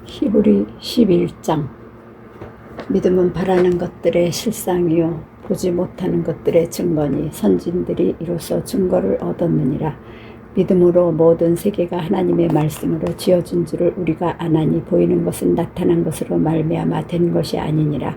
히브리 11장. 믿음은 바라는 것들의 실상이요 보지 못하는 것들의 증거니 선진들이 이로써 증거를 얻었느니라. 믿음으로 모든 세계가 하나님의 말씀으로 지어진 줄을 우리가 아나니 보이는 것은 나타난 것으로 말미암아 된 것이 아니니라.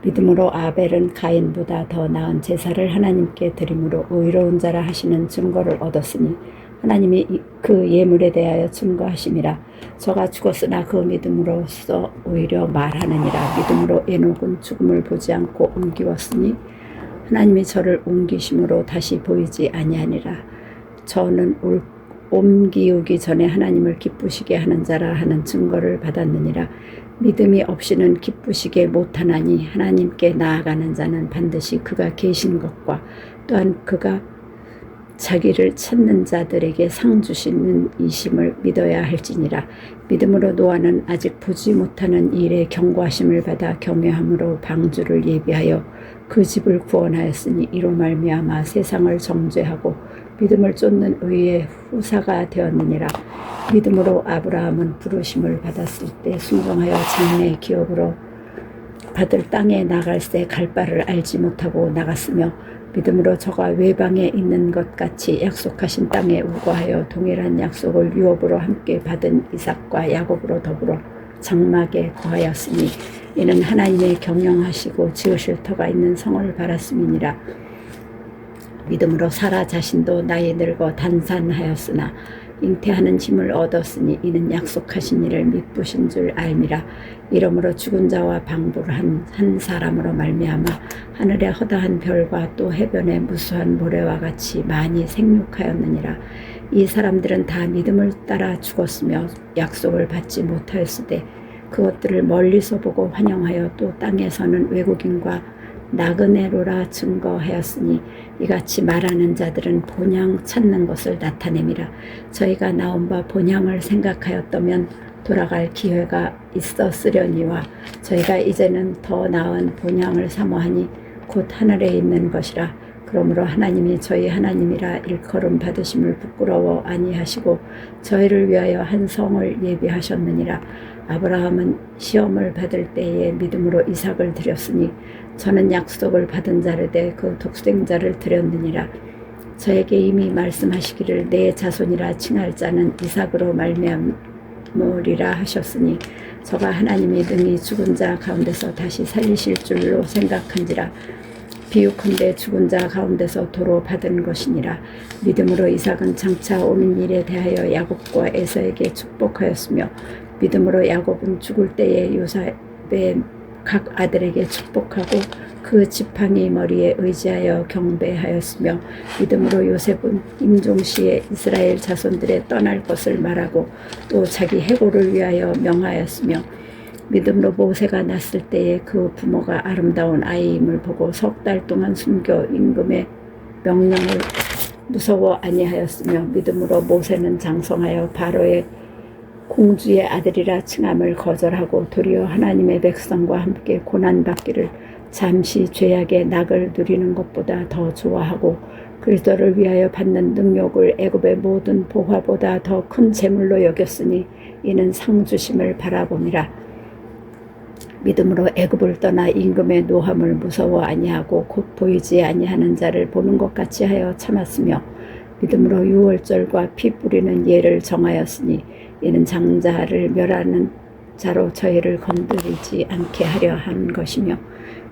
믿음으로 아벨은 가인보다 더 나은 제사를 하나님께 드림으로 의로운 자라 하시는 증거를 얻었으니 하나님이 그 예물에 대하여 증거하심이라. 저가 죽었으나 그 믿음으로써 오히려 말하느니라. 믿음으로 에녹은 죽음을 보지 않고 옮기웠으니 하나님이 저를 옮기심으로 다시 보이지 아니하니라. 저는 옮기우기 전에 하나님을 기쁘시게 하는 자라 하는 증거를 받았느니라. 믿음이 없이는 기쁘시게 못하나니 하나님께 나아가는 자는 반드시 그가 계신 것과 또한 그가 자기를 찾는 자들에게 상 주시는 이심을 믿어야 할지니라. 믿음으로 노아는 아직 보지 못하는 일에 경고하심을 받아 경외함으로 방주를 예비하여 그 집을 구원하였으니 이로 말미암아 세상을 정죄하고 믿음을 쫓는 의의 후사가 되었느니라. 믿음으로 아브라함은 부르심을 받았을 때 순종하여 장래의 기업으로 받을 땅에 나갈새 갈 바를 알지 못하고 나갔으며 믿음으로 저가 외방에 있는 것 같이 약속하신 땅에 우거하여 동일한 약속을 유업으로 함께 받은 이삭과 야곱으로 더불어 장막에 거하였으니 이는 하나님의 경영하시고 지으실 터가 있는 성을 바랐음이니라. 믿음으로 사라 자신도 나이 늙어 단산하였으나 잉태하는 힘을 얻었으니 이는 약속하신 이를 믿으신 줄 알미라. 이러므로 죽은 자와 방부를 한 사람으로 말미암아 하늘의 허다한 별과 또 해변의 무수한 모래와 같이 많이 생육하였느니라. 이 사람들은 다 믿음을 따라 죽었으며 약속을 받지 못하였으되 그것들을 멀리서 보고 환영하여 또 땅에서는 외국인과 나그네로라 증거하였으니 이같이 말하는 자들은 본향 찾는 것을 나타냄이라. 저희가 나온 바 본향을 생각하였다면 돌아갈 기회가 있었으려니와 저희가 이제는 더 나은 본향을 사모하니 곧 하늘에 있는 것이라. 그러므로 하나님이 저희 하나님이라 일컬음 받으심을 부끄러워 아니하시고 저희를 위하여 한 성을 예비하셨느니라. 아브라함은 시험을 받을 때에 믿음으로 이삭을 드렸으니 저는 약속을 받은 자를 대 그 독생자를 드렸느니라. 저에게 이미 말씀하시기를 내 자손이라 칭할 자는 이삭으로 말미암으리라 하셨으니 저가 하나님이 능히 죽은 자 가운데서 다시 살리실 줄로 생각한지라. 비유컨대 죽은 자 가운데서 도로 받은 것이니라. 믿음으로 이삭은 장차 오는 일에 대하여 야곱과 에서에게 축복하였으며 믿음으로 야곱은 죽을 때에 요셉의 각 아들에게 축복하고 그 지팡이 머리에 의지하여 경배하였으며 믿음으로 요셉은 임종시에 이스라엘 자손들의 떠날 것을 말하고 또 자기 해고를 위하여 명하였으며 믿음으로 모세가 났을 때에 그 부모가 아름다운 아이임을 보고 석 달 동안 숨겨 임금의 명령을 무서워 아니하였으며 믿음으로 모세는 장성하여 바로의 공주의 아들이라 칭함을 거절하고 도리어 하나님의 백성과 함께 고난받기를 잠시 죄악의 낙을 누리는 것보다 더 좋아하고 그리스도를 위하여 받는 능욕을 애굽의 모든 보화보다 더 큰 재물로 여겼으니 이는 상 주심을 바라봄이라. 믿음으로 애굽을 떠나 임금의 노함을 무서워 아니하고 곧 보이지 아니하는 자를 보는 것 같이 하여 참았으며 믿음으로 유월절과 피 뿌리는 예를 정하였으니 이는 장자를 멸하는 자로 저희를 건드리지 않게 하려 한 것이며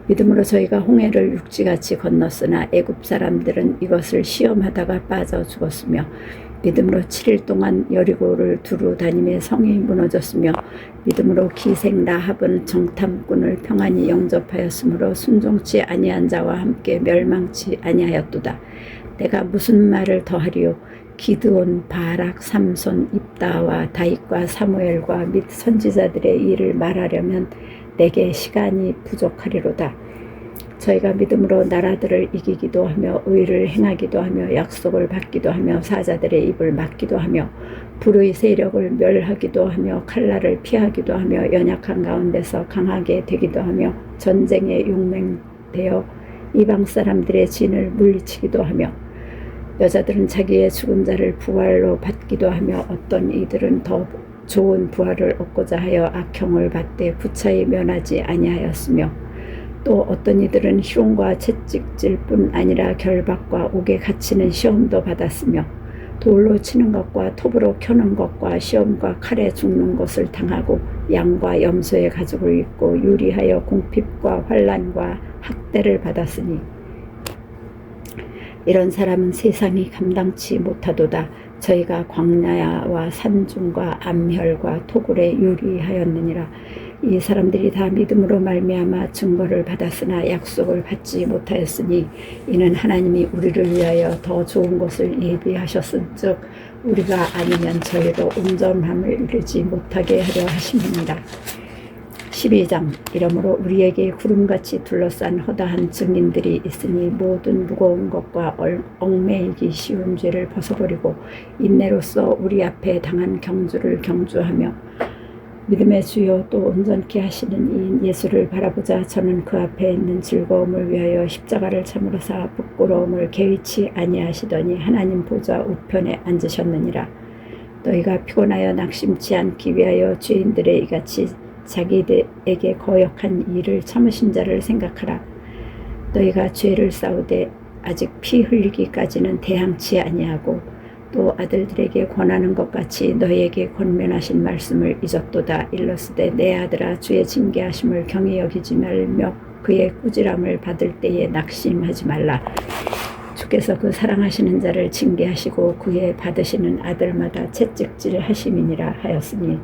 믿음으로 저희가 홍해를 육지같이 건넜으나 애굽 사람들은 이것을 시험하다가 빠져 죽었으며 믿음으로 7일 동안 여리고를 두루 다니며 성이 무너졌으며 믿음으로 기생 라합은 정탐꾼을 평안히 영접하였으므로 순종치 아니한 자와 함께 멸망치 아니하였도다. 내가 무슨 말을 더하리요? 기드온, 바락, 삼손, 입다와 다윗과 사무엘과 및 선지자들의 일을 말하려면 내게 시간이 부족하리로다. 저희가 믿음으로 나라들을 이기기도 하며 의를 행하기도 하며 약속을 받기도 하며 사자들의 입을 막기도 하며 불의 세력을 멸하기도 하며 칼날을 피하기도 하며 연약한 가운데서 강하게 되기도 하며 전쟁에 용맹되어 이방 사람들의 진을 물리치기도 하며 여자들은 자기의 죽은 자를 부활로 받기도 하며 어떤 이들은 더 좋은 부활을 얻고자 하여 악형을 받되 구차히 면하지 아니하였으며 또 어떤 이들은 희롱과 채찍질 뿐 아니라 결박과 옥에 갇히는 시험도 받았으며 돌로 치는 것과 톱으로 켜는 것과 시험과 칼에 죽는 것을 당하고 양과 염소의 가죽을 입고 유리하여 공핍과 환난과 학대를 받았으니 이런 사람은 세상이 감당치 못하도다. 저희가 광야와 산중과 암혈과 토굴에 유리하였느니라. 이 사람들이 다 믿음으로 말미암아 증거를 받았으나 약속을 받지 못하였으니 이는 하나님이 우리를 위하여 더 좋은 것을 예비하셨은즉 우리가 아니면 저희로 온전함을 이루지 못하게 하려 하심이니라. 12장. 이러므로 우리에게 구름같이 둘러싼 허다한 증인들이 있으니 모든 무거운 것과 얽매이기 쉬운 죄를 벗어버리고 인내로써 우리 앞에 당한 경주를 경주하며 믿음의 주요 또 온전케 하시는 이 예수를 바라보자. 저는 그 앞에 있는 즐거움을 위하여 십자가를 참으로사 부끄러움을 개의치 아니하시더니 하나님 보좌 우편에 앉으셨느니라. 너희가 피곤하여 낙심치 않기 위하여 죄인들의 이같이 자기들에게 거역한 일을 참으신 자를 생각하라. 너희가 죄를 싸우되 아직 피 흘리기까지는 대항치 아니하고 또 아들들에게 권하는 것 같이 너희에게 권면하신 말씀을 잊었도다. 일러스되 내 아들아 주의 징계하심을 경히 여기지 말며 그의 꾸지람을 받을 때에 낙심하지 말라. 주께서 그 사랑하시는 자를 징계하시고 그의 받으시는 아들마다 채찍질 하심이니라 하였으니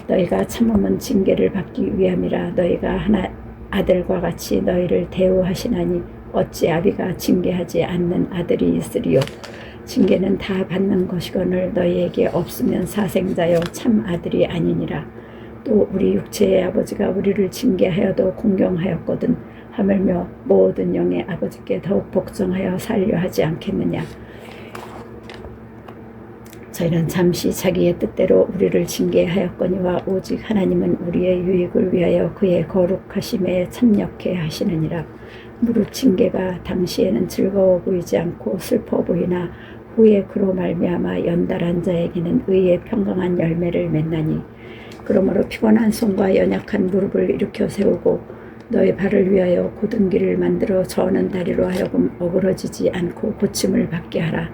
너희가 참음은 징계를 받기 위함이라. 너희가 하나 아들과 같이 너희를 대우하시나니 어찌 아비가 징계하지 않는 아들이 있으리요. 징계는 다 받는 것이거늘 너희에게 없으면 사생자여 참 아들이 아니니라. 또 우리 육체의 아버지가 우리를 징계하여도 공경하였거든 하물며 모든 영의 아버지께 더욱 복종하여 살려 하지 않겠느냐. 저희는 잠시 자기의 뜻대로 우리를 징계하였거니와 오직 하나님은 우리의 유익을 위하여 그의 거룩하심에 참여케 하시느니라. 무릇 징계가 당시에는 즐거워 보이지 않고 슬퍼 보이나 후에 그로 말미암아 연달한 자에게는 의의 평강한 열매를 맺나니 그러므로 피곤한 손과 연약한 무릎을 일으켜 세우고 너의 발을 위하여 곧은 길을 만들어 저는 다리로 하여금 어그러지지 않고 고침을 받게 하라.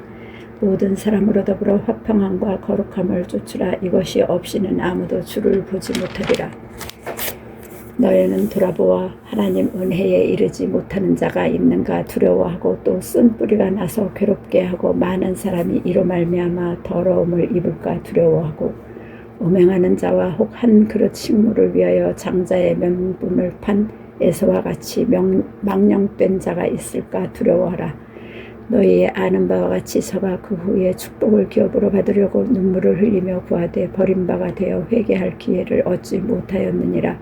모든 사람으로 더불어 화평함과 거룩함을 쫓으라. 이것이 없이는 아무도 주를 보지 못하리라. 너희는 돌아보아 하나님 은혜에 이르지 못하는 자가 있는가 두려워하고 또 쓴 뿌리가 나서 괴롭게 하고 많은 사람이 이로 말미암아 더러움을 입을까 두려워하고 음행하는 자와 혹 한 그릇 식물을 위하여 장자의 명분을 판 에서와 같이 망령된 자가 있을까 두려워하라. 너희의 아는 바와 같이 저가 그 후에 축복을 기업으로 받으려고 눈물을 흘리며 구하되 버림바가 되어 회개할 기회를 얻지 못하였느니라.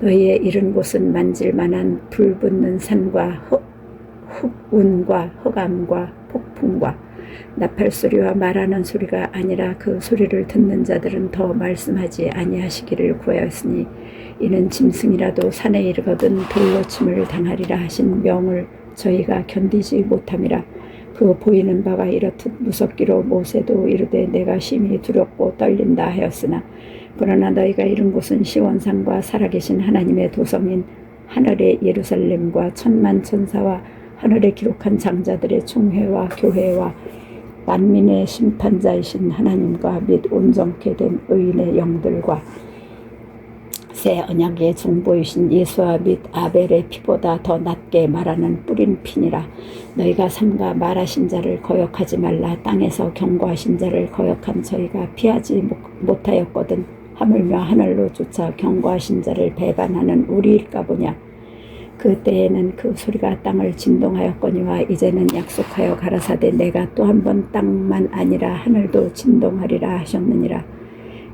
너희의 이른 곳은 만질만한 불붙는 산과 흑운과 흑암과 폭풍과 나팔소리와 말하는 소리가 아니라 그 소리를 듣는 자들은 더 말씀하지 아니하시기를 구하였으니 이는 짐승이라도 산에 이르거든 돌로 침을 당하리라 하신 명을 저희가 견디지 못함이라. 그 보이는 바가 이렇듯 무섭기로 모세도 이르되 내가 심히 두렵고 떨린다 하였으나 그러나 너희가 이른 곳은 시온산과 살아계신 하나님의 도성인 하늘의 예루살렘과 천만 천사와 하늘에 기록한 장자들의 총회와 교회와 만민의 심판자이신 하나님과 및 온전케 된 의인의 영들과 새 언약의 중보이신 예수와 및 아벨의 피보다 더 낮게 말하는 뿌린 피니라. 너희가 삼가 말하신 자를 거역하지 말라. 땅에서 경고하신 자를 거역한 저희가 피하지 못하였거든 하물며 하늘로 쫓아 경고하신 자를 배반하는 우리일까 보냐. 그때에는 그 소리가 땅을 진동하였거니와 이제는 약속하여 가라사대 내가 또 한 번 땅만 아니라 하늘도 진동하리라 하셨느니라.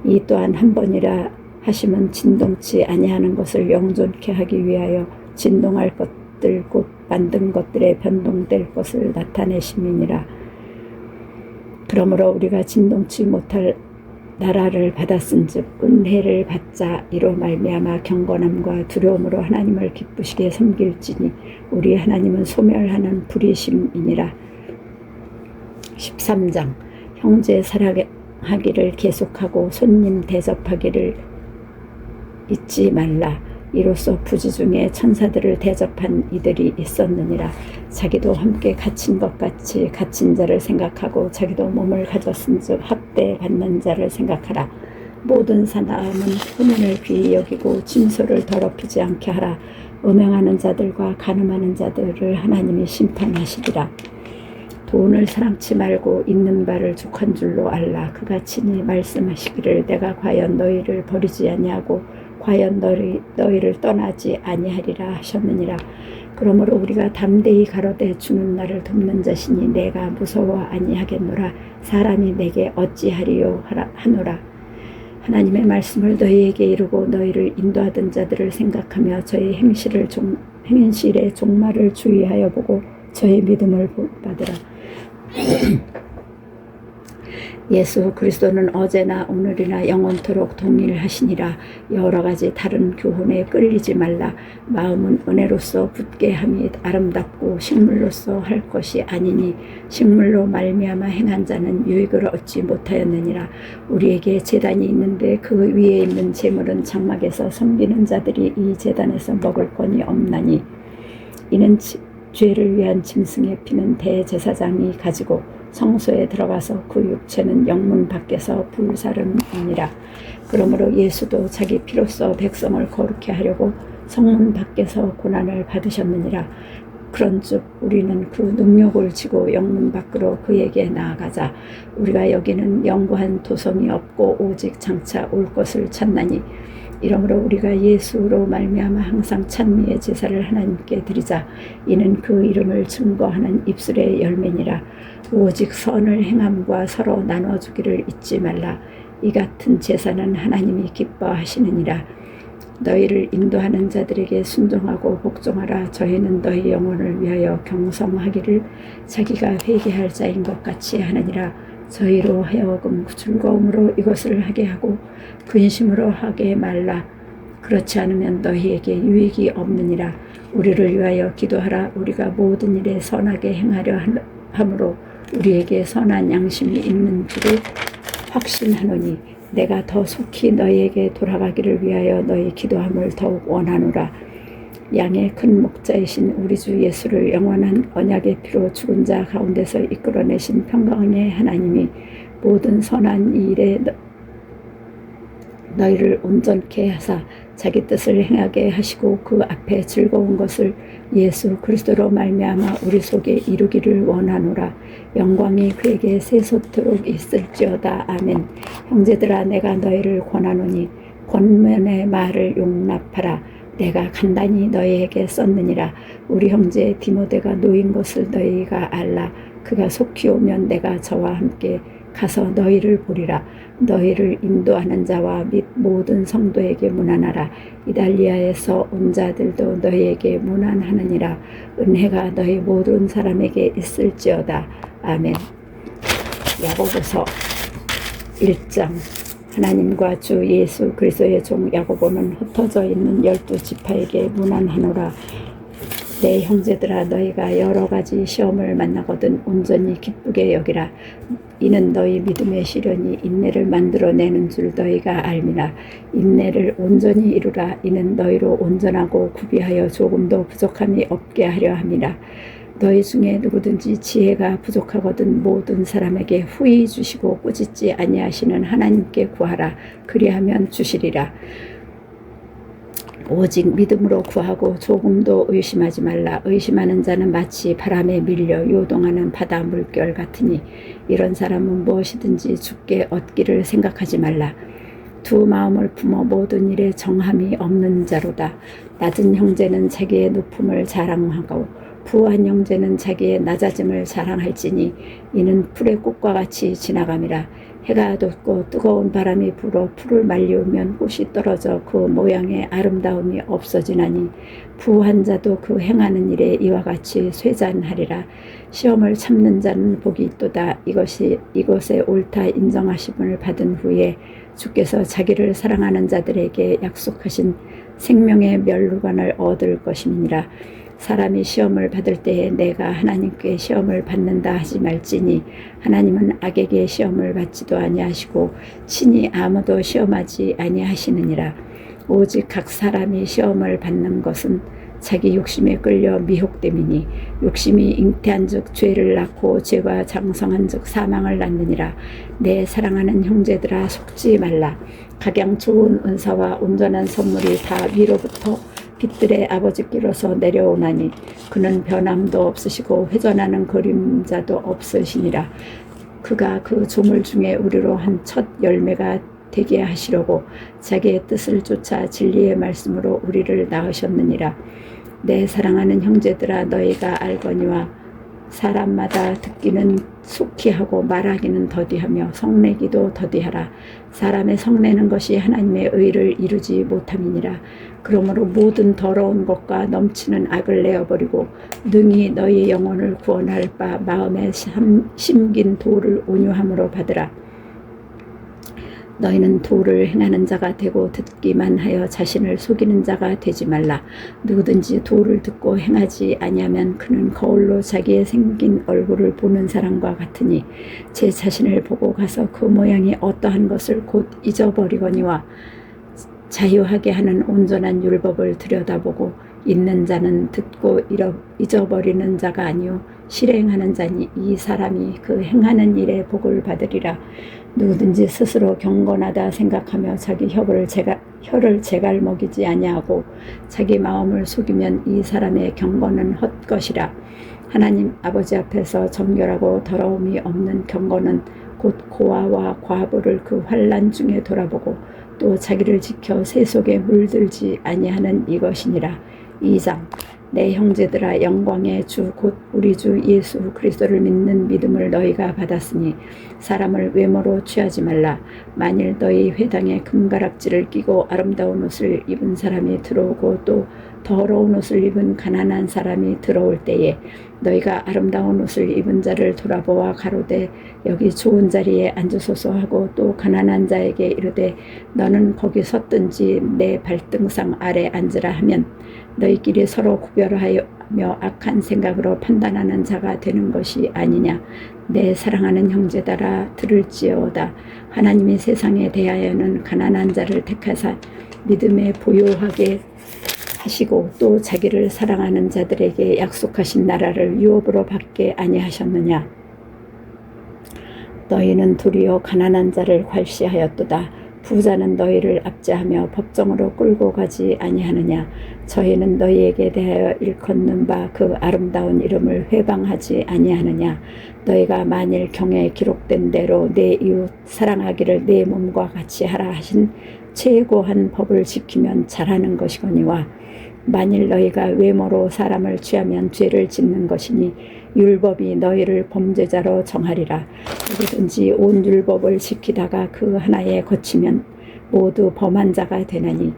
이 또한 한 번이라 하심은 진동치 아니하는 것을 영존케 하기 위하여 진동할 것들 곧 만든 것들에 변동될 것을 나타내심이니라. 그러므로 우리가 진동치 못할 나라를 받았은즉 은혜를 받자. 이로 말미암아 경건함과 두려움으로 하나님을 기쁘시게 섬길지니 우리 하나님은 소멸하는 불이심이니라. 13장. 형제 경성하기를 계속하고 손님 대접하기를 잊지 말라. 이로써 부지 중에 천사들을 대접한 이들이 있었느니라. 자기도 함께 갇힌 것 같이 갇힌 자를 생각하고 자기도 몸을 가졌은즉 학대받는 자를 생각하라. 모든 사람은 혼인을 귀히 여기고 진소를 더럽히지 않게 하라. 음행하는 자들과 간음하는 자들을 하나님이 심판하시리라. 돈을 사랑치 말고 있는 바를 족한 줄로 알라. 그가 친히 말씀하시기를 내가 과연 너희를 버리지 아니하고 과연 너희를 떠나지 아니하리라 하셨느니라. 그러므로 우리가 담대히 가로되 주는 나를 돕는 자시니 내가 무서워 아니하겠노라. 사람이 내게 어찌하리요 하노라. 하나님의 말씀을 너희에게 이루고 너희를 인도하던 자들을 생각하며 저희 행실의 종말을 주의하여 보고 저희 믿음을 받으라. 예수 그리스도는 어제나 오늘이나 영원토록 동일하시니라. 여러 가지 다른 교훈에 끌리지 말라. 마음은 은혜로서 굳게 함이 아름답고 식물로서 할 것이 아니니 식물로 말미암아 행한 자는 유익을 얻지 못하였느니라. 우리에게 제단이 있는데 그 위에 있는 제물은 장막에서 섬기는 자들이 이 제단에서 먹을 권이 없나니 이는 죄를 위한 짐승의 피는 대제사장이 가지고 성소에 들어가서 그 육체는 영문 밖에서 불사름이니라. 그러므로 예수도 자기 피로써 백성을 거룩케 하려고 성문 밖에서 고난을 받으셨느니라. 그런즉 우리는 그 능력을 지고 영문 밖으로 그에게 나아가자. 우리가 여기는 영구한 도성이 없고 오직 장차 올 것을 찾나니 이러므로 우리가 예수로 말미암아 항상 찬미의 제사를 하나님께 드리자. 이는 그 이름을 증거하는 입술의 열매니라. 오직 선을 행함과 서로 나눠주기를 잊지 말라. 이 같은 제사는 하나님이 기뻐하시느니라. 너희를 인도하는 자들에게 순종하고 복종하라. 저희는 너희 영혼을 위하여 경성하기를 자기가 회개할 자인 것 같이 하느니라. 저희로 하여금 즐거움으로 이것을 하게 하고 근심으로 하게 말라. 그렇지 않으면 너희에게 유익이 없느니라. 우리를 위하여 기도하라. 우리가 모든 일에 선하게 행하려 함으로 우리에게 선한 양심이 있는 줄을 확신하노니 내가 더 속히 너희에게 돌아가기를 위하여 너희 기도함을 더욱 원하노라. 양의 큰 목자이신 우리 주 예수를 영원한 언약의 피로 죽은 자 가운데서 이끌어내신 평강의 하나님이 모든 선한 일에 너희를 온전케 하사 자기 뜻을 행하게 하시고 그 앞에 즐거운 것을 예수 그리스도로 말미암아 우리 속에 이루기를 원하노라. 영광이 그에게 세솟도록 있을지어다. 아멘. 형제들아 내가 너희를 권하노니 권면의 말을 용납하라. 내가 간단히 너희에게 썼느니라. 우리 형제 디모데가 놓인 것을 너희가 알라. 그가 속히 오면 내가 저와 함께 가서 너희를 보리라. 너희를 인도하는 자와 및 모든 성도에게 문안하라. 이달리아에서 온 자들도 너희에게 문안하느니라. 은혜가 너희 모든 사람에게 있을지어다. 아멘. 야고보서 1장. 하나님과 주 예수 그리스도의 종 야고보는 흩어져 있는 12지파에게 문안하노라. 내 형제들아 너희가 여러 가지 시험을 만나거든 온전히 기쁘게 여기라. 이는 너희 믿음의 시련이 인내를 만들어내는 줄 너희가 알미라. 인내를 온전히 이루라. 이는 너희로 온전하고 구비하여 조금도 부족함이 없게 하려 함이라. 너희 중에 누구든지 지혜가 부족하거든 모든 사람에게 후히 주시고 꾸짖지 아니하시는 하나님께 구하라. 그리하면 주시리라. 오직 믿음으로 구하고 조금도 의심하지 말라. 의심하는 자는 마치 바람에 밀려 요동하는 바다 물결 같으니 이런 사람은 무엇이든지 주께 얻기를 생각하지 말라. 두 마음을 품어 모든 일에 정함이 없는 자로다. 낮은 형제는 자기의 높음을 자랑하고 부한 형제는 자기의 낮아짐을 자랑할지니 이는 풀의 꽃과 같이 지나감이라. 해가 돋고 뜨거운 바람이 불어 풀을 말리우면 꽃이 떨어져 그 모양의 아름다움이 없어지나니 부한 자도 그 행하는 일에 이와 같이 쇠잔하리라. 시험을 참는 자는 복이 있도다. 이것에 옳다 인정하심을 받은 후에 주께서 자기를 사랑하는 자들에게 약속하신 생명의 멸루관을 얻을 것임이니라. 사람이 시험을 받을 때에 내가 하나님께 시험을 받는다 하지 말지니 하나님은 악에게 시험을 받지도 아니하시고 친히 아무도 시험하지 아니하시느니라. 오직 각 사람이 시험을 받는 것은 자기 욕심에 끌려 미혹됨이니 욕심이 잉태한즉 죄를 낳고 죄가 장성한즉 사망을 낳느니라. 내 사랑하는 형제들아 속지 말라. 각양 좋은 은사와 온전한 선물이 다 위로부터 빛들의 아버지께로서 내려오나니 그는 변함도 없으시고 회전하는 그림자도 없으시니라. 그가 그 조물 중에 우리로 한 첫 열매가 되게 하시려고 자기의 뜻을 쫓아 진리의 말씀으로 우리를 낳으셨느니라. 내 사랑하는 형제들아 너희가 알거니와 사람마다 듣기는 속히 하고 말하기는 더디하며 성내기도 더디하라. 사람의 성내는 것이 하나님의 의를 이루지 못함이니라. 그러므로 모든 더러운 것과 넘치는 악을 내어버리고 능히 너희 영혼을 구원할 바 마음에 심긴 도를 온유함으로 받으라. 너희는 도를 행하는 자가 되고 듣기만 하여 자신을 속이는 자가 되지 말라. 누구든지 도를 듣고 행하지 아니하면 그는 거울로 자기의 생긴 얼굴을 보는 사람과 같으니 제 자신을 보고 가서 그 모양이 어떠한 것을 곧 잊어버리거니와 자유하게 하는 온전한 율법을 들여다보고 있는 자는 듣고 잊어버리는 자가 아니요 실행하는 자니 이 사람이 그 행하는 일에 복을 받으리라. 누구든지 스스로 경건하다 생각하며 자기 혀를 제갈 먹이지 아니하고 자기 마음을 속이면 이 사람의 경건은 헛것이라. 하나님 아버지 앞에서 정결하고 더러움이 없는 경건은 곧 고아와 과부를 그 환난 중에 돌아보고 또 자기를 지켜 새 속에 물들지 아니하는 이것이니라. 2장 내 형제들아 영광의 주 곧 우리 주 예수 그리스도를 믿는 믿음을 너희가 받았으니 사람을 외모로 취하지 말라. 만일 너희 회당에 금가락지를 끼고 아름다운 옷을 입은 사람이 들어오고 또 더러운 옷을 입은 가난한 사람이 들어올 때에 너희가 아름다운 옷을 입은 자를 돌아보아 가로되 여기 좋은 자리에 앉으소서 하고 또 가난한 자에게 이르되 너는 거기 섰든지 내 발등상 아래 앉으라 하면 너희끼리 서로 구별하여 악한 생각으로 판단하는 자가 되는 것이 아니냐. 내 사랑하는 형제들아 들을지어다. 하나님이 세상에 대하여는 가난한 자를 택하사 믿음에 보요하게 하시고 또 자기를 사랑하는 자들에게 약속하신 나라를 유업으로 받게 아니하셨느냐. 너희는 도리어 가난한 자를 괄시하였도다. 부자는 너희를 압제하며 법정으로 끌고 가지 아니하느냐. 저희는 너희에게 대하여 일컫는 바 그 아름다운 이름을 회방하지 아니하느냐. 너희가 만일 경에 기록된 대로 내 이웃 사랑하기를 내 몸과 같이 하라 하신 최고한 법을 지키면 잘하는 것이거니와 만일 너희가 외모로 사람을 취하면 죄를 짓는 것이니 율법이 너희를 범죄자로 정하리라. 누구든지 온 율법을 지키다가 그 하나에 거치면 모두 범한 자가 되나니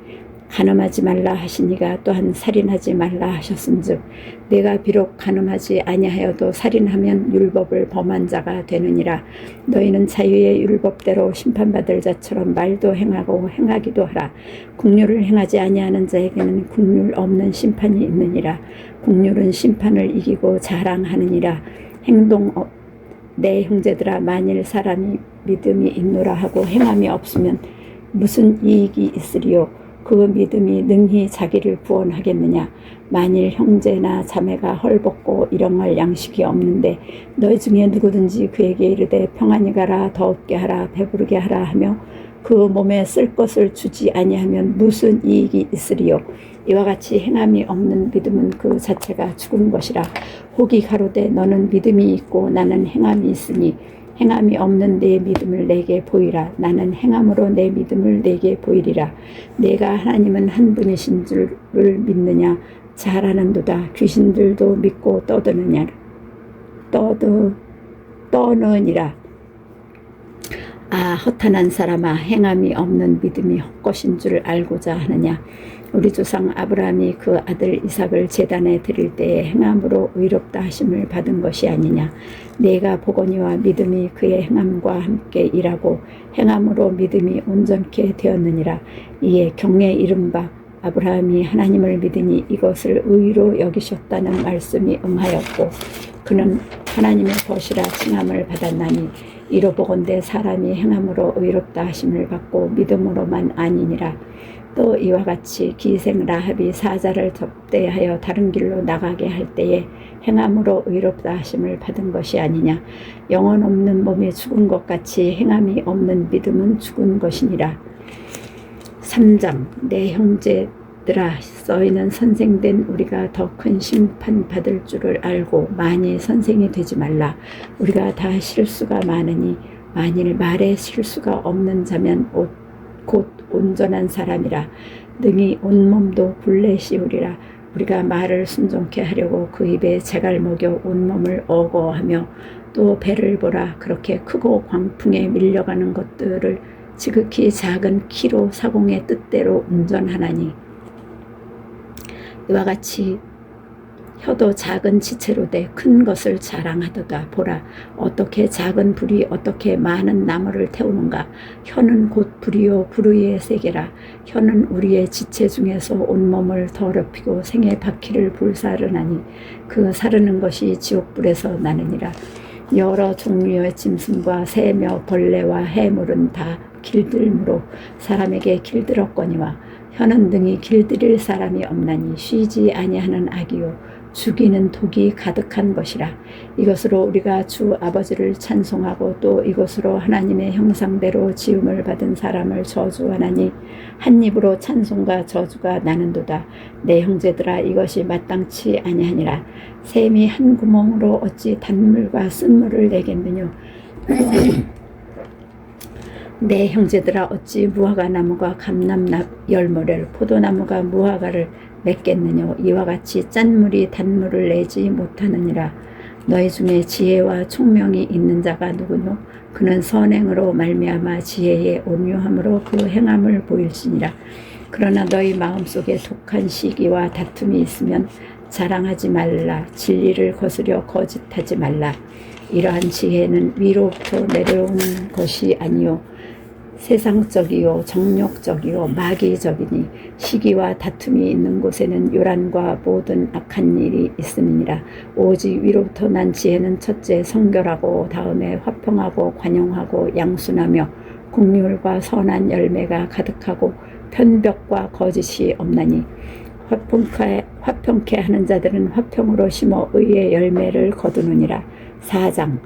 간음하지 말라 하시니가 또한 살인하지 말라 하셨은즉 내가 비록 간음하지 아니하여도 살인하면 율법을 범한 자가 되느니라. 너희는 자유의 율법대로 심판받을 자처럼 말도 행하고 행하기도 하라. 국률을 행하지 아니하는 자에게는 국률 없는 심판이 있느니라. 국률은 심판을 이기고 자랑하느니라. 내 형제들아 만일 사람이 믿음이 있노라 하고 행함이 없으면 무슨 이익이 있으리요. 그 믿음이 능히 자기를 구원하겠느냐. 만일 형제나 자매가 헐벗고 일용할 양식이 없는데 너희 중에 누구든지 그에게 이르되 평안히 가라 더럽게 하라 배부르게 하라 하며 그 몸에 쓸 것을 주지 아니하면 무슨 이익이 있으리요. 이와 같이 행함이 없는 믿음은 그 자체가 죽은 것이라. 혹이 가로되 너는 믿음이 있고 나는 행함이 있으니 행함이 없는 내 믿음을 내게 보이라. 나는 행함으로 내 믿음을 내게 보이리라. 내가 하나님은 한 분이신 줄을 믿느냐. 잘하는도다. 귀신들도 믿고 떠느니라. 아 허탄한 사람아 행함이 없는 믿음이 헛것인 줄 알고자 하느냐. 우리 조상 아브라함이 그 아들 이삭을 제단에 드릴 때에 행함으로 의롭다 하심을 받은 것이 아니냐. 내가 보거니와 믿음이 그의 행함과 함께 일하고 행함으로 믿음이 온전케 되었느니라. 이에 경에 이른바 아브라함이 하나님을 믿으니 이것을 의로 여기셨다는 말씀이 응하였고 그는 하나님의 벗이라 칭함을 받았나니 이로 보건대 사람이 행함으로 의롭다 하심을 받고 믿음으로만 아니니라. 또 이와 같이 기생 라합이 사자를 접대하여 다른 길로 나가게 할 때에 행함으로 의롭다 하심을 받은 것이 아니냐. 영혼 없는 몸이 죽은 것 같이 행함이 없는 믿음은 죽은 것이니라. 3장 내 형제들아 너희는 선생된 우리가 더 큰 심판 받을 줄을 알고 만일 선생이 되지 말라. 우리가 다 실수가 많으니 만일 말에 실수가 없는 자면 곧 온전한 사람이라. 능히 온몸도 굴레 씌우리라. 우리가 말을 순종케 하려고 그 입에 재갈 먹여 온몸을 어거하며 또 배를 보라. 그렇게 크고 광풍에 밀려가는 것들을 지극히 작은 키로 사공의 뜻대로 운전하나니 이와 같이 혀도 작은 지체로 돼 큰 것을 자랑하도다. 보라, 어떻게 작은 불이 어떻게 많은 나무를 태우는가. 혀는 곧 불이요 불의의 세계라. 혀는 우리의 지체 중에서 온몸을 더럽히고 생의 바퀴를 불사르나니 그 사르는 것이 지옥불에서 나느니라. 여러 종류의 짐승과 새며 벌레와 해물은 다 길들므로 사람에게 길들었거니와 혀는 등이 길들일 사람이 없나니 쉬지 아니하는 악이요 죽이는 독이 가득한 것이라. 이것으로 우리가 주 아버지를 찬송하고 또 이것으로 하나님의 형상대로 지음을 받은 사람을 저주하나니 한 입으로 찬송과 저주가 나는도다. 내 형제들아 이것이 마땅치 아니하니라. 샘이 한 구멍으로 어찌 단물과 쓴물을 내겠느냐. 내 형제들아 어찌 무화과 나무가 감람나무 열매를 포도나무가 무화과를 맺겠느냐. 이와 같이 짠물이 단물을 내지 못하느니라. 너희 중에 지혜와 총명이 있는 자가 누구뇨? 그는 선행으로 말미암아 지혜의 온유함으로 그 행함을 보일지니라. 그러나 너희 마음속에 독한 시기와 다툼이 있으면 자랑하지 말라. 진리를 거스려 거짓하지 말라. 이러한 지혜는 위로부터 내려오는 것이 아니요 세상적이요 정욕적이요 마귀적이니 시기와 다툼이 있는 곳에는 요란과 모든 악한 일이 있음이니라. 오직 위로부터 난 지혜는 첫째 성결하고 다음에 화평하고 관용하고 양순하며 긍휼과 선한 열매가 가득하고 편벽과 거짓이 없나니 화평케 하는 자들은 화평으로 심어 의의 열매를 거두느니라. 4장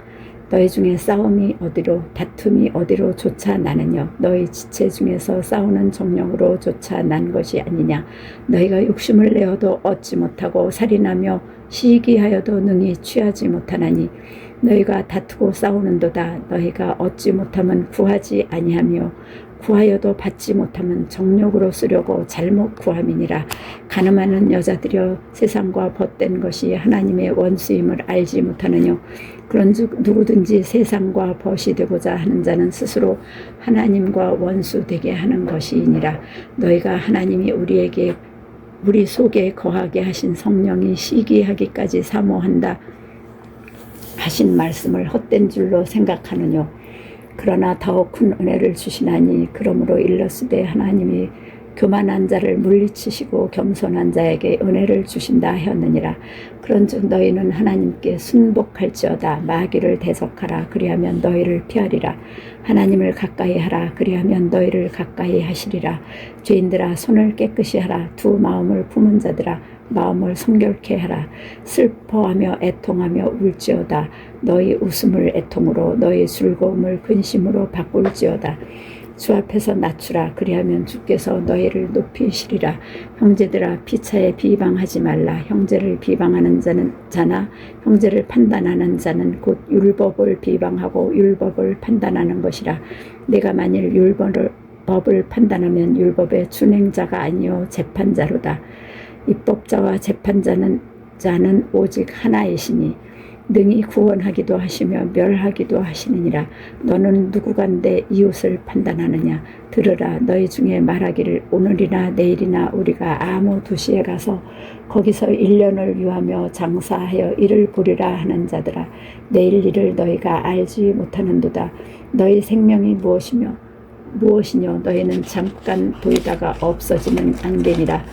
너희 중에 싸움이 어디로 다툼이 어디로 조차 나느냐. 너희 지체 중에서 싸우는 정령으로 조차 난 것이 아니냐. 너희가 욕심을 내어도 얻지 못하고 살인하며 시기하여도 능히 취하지 못하나니 너희가 다투고 싸우는도다. 너희가 얻지 못하면 구하지 아니하며 구하여도 받지 못하면 정욕으로 쓰려고 잘못 구함이니라. 가늠하는 여자들여 세상과 벗된 것이 하나님의 원수임을 알지 못하느뇨. 그런즉 누구든지 세상과 벗이 되고자 하는 자는 스스로 하나님과 원수 되게 하는 것이니라. 너희가 하나님이 우리 속에 거하게 하신 성령이 시기하기까지 사모한다 하신 말씀을 헛된 줄로 생각하느뇨. 그러나 더욱 큰 은혜를 주시나니 그러므로 일러스되 하나님이 교만한 자를 물리치시고 겸손한 자에게 은혜를 주신다 하였느니라. 그런즉 너희는 하나님께 순복할지어다. 마귀를 대적하라. 그리하면 너희를 피하리라. 하나님을 가까이 하라. 그리하면 너희를 가까이 하시리라. 죄인들아 손을 깨끗이 하라. 두 마음을 품은 자들아 마음을 성결케 하라. 슬퍼하며 애통하며 울지어다. 너희 웃음을 애통으로 너희 즐거움을 근심으로 바꿀지어다. 주 앞에서 낮추라. 그리하면 주께서 너희를 높이시리라. 형제들아 피차에 비방하지 말라. 형제를 비방하는 자나 형제를 판단하는 자는 곧 율법을 비방하고 율법을 판단하는 것이라. 내가 만일 율법을 판단하면 율법의 준행자가 아니요 재판자로다. 입법자와 재판자는 오직 하나이시니 능히 구원하기도 하시며 멸하기도 하시느니라. 너는 누구간데 이웃을 판단하느냐. 들으라. 너희 중에 말하기를 오늘이나 내일이나 우리가 아무 도시에 가서 거기서 1년을 유하며 장사하여 일을 보리라 하는 자들아. 내일 일을 너희가 알지 못하는도다. 너희 생명이 무엇이며 무엇이뇨 너희는 잠깐 보이다가 없어지는 안개니라.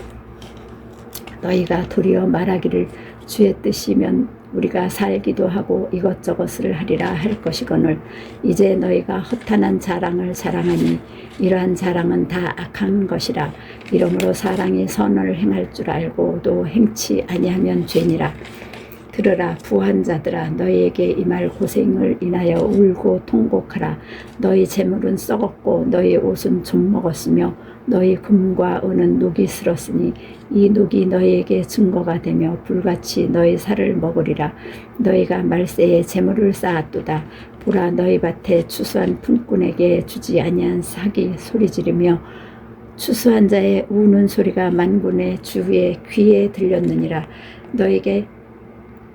너희가 도리어 말하기를 주의 뜻이면 우리가 살기도 하고 이것저것을 하리라 할 것이거늘 이제 너희가 허탄한 자랑을 자랑하니 이러한 자랑은 다 악한 것이라. 이러므로 사랑이 선을 행할 줄 알고도 행치 아니하면 죄니라. 들으라 부한 자들아 너희에게 임할 고생을 인하여 울고 통곡하라. 너희 재물은 썩었고 너희 옷은 좀 먹었으며 너희 금과 은은 녹이 슬었으니 이 녹이 너희에게 증거가 되며 불같이 너희 살을 먹으리라. 너희가 말세에 재물을 쌓았도다. 보라 너희 밭에 추수한 품꾼에게 주지 아니한 삭이 소리지르며 추수한 자의 우는 소리가 만군의 주의 귀에 들렸느니라.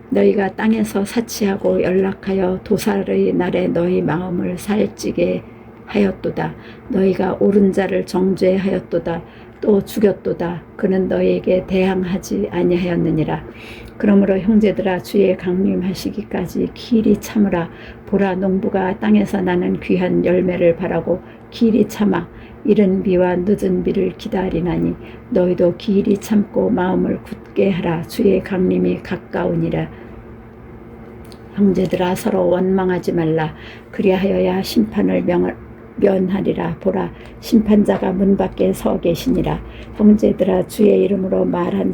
너희가 땅에서 사치하고 연락하여 도살의 날에 너희 마음을 살찌게 하였도다. 너희가 옳은 자를 정죄하였도다. 또 죽였도다. 그는 너희에게 대항하지 아니하였느니라. 그러므로 형제들아 주의 강림하시기까지 길이 참으라. 보라 농부가 땅에서 나는 귀한 열매를 바라고 길이 참아 이른 비와 늦은 비를 기다리나니 너희도 길이 참고 마음을 굳게 하라. 주의 강림이 가까우니라. 형제들아 서로 원망하지 말라. 그리하여야 심판을 면하리라. 보라 심판자가 문 밖에 서 계시니라. 형제들아 주의 이름으로 말한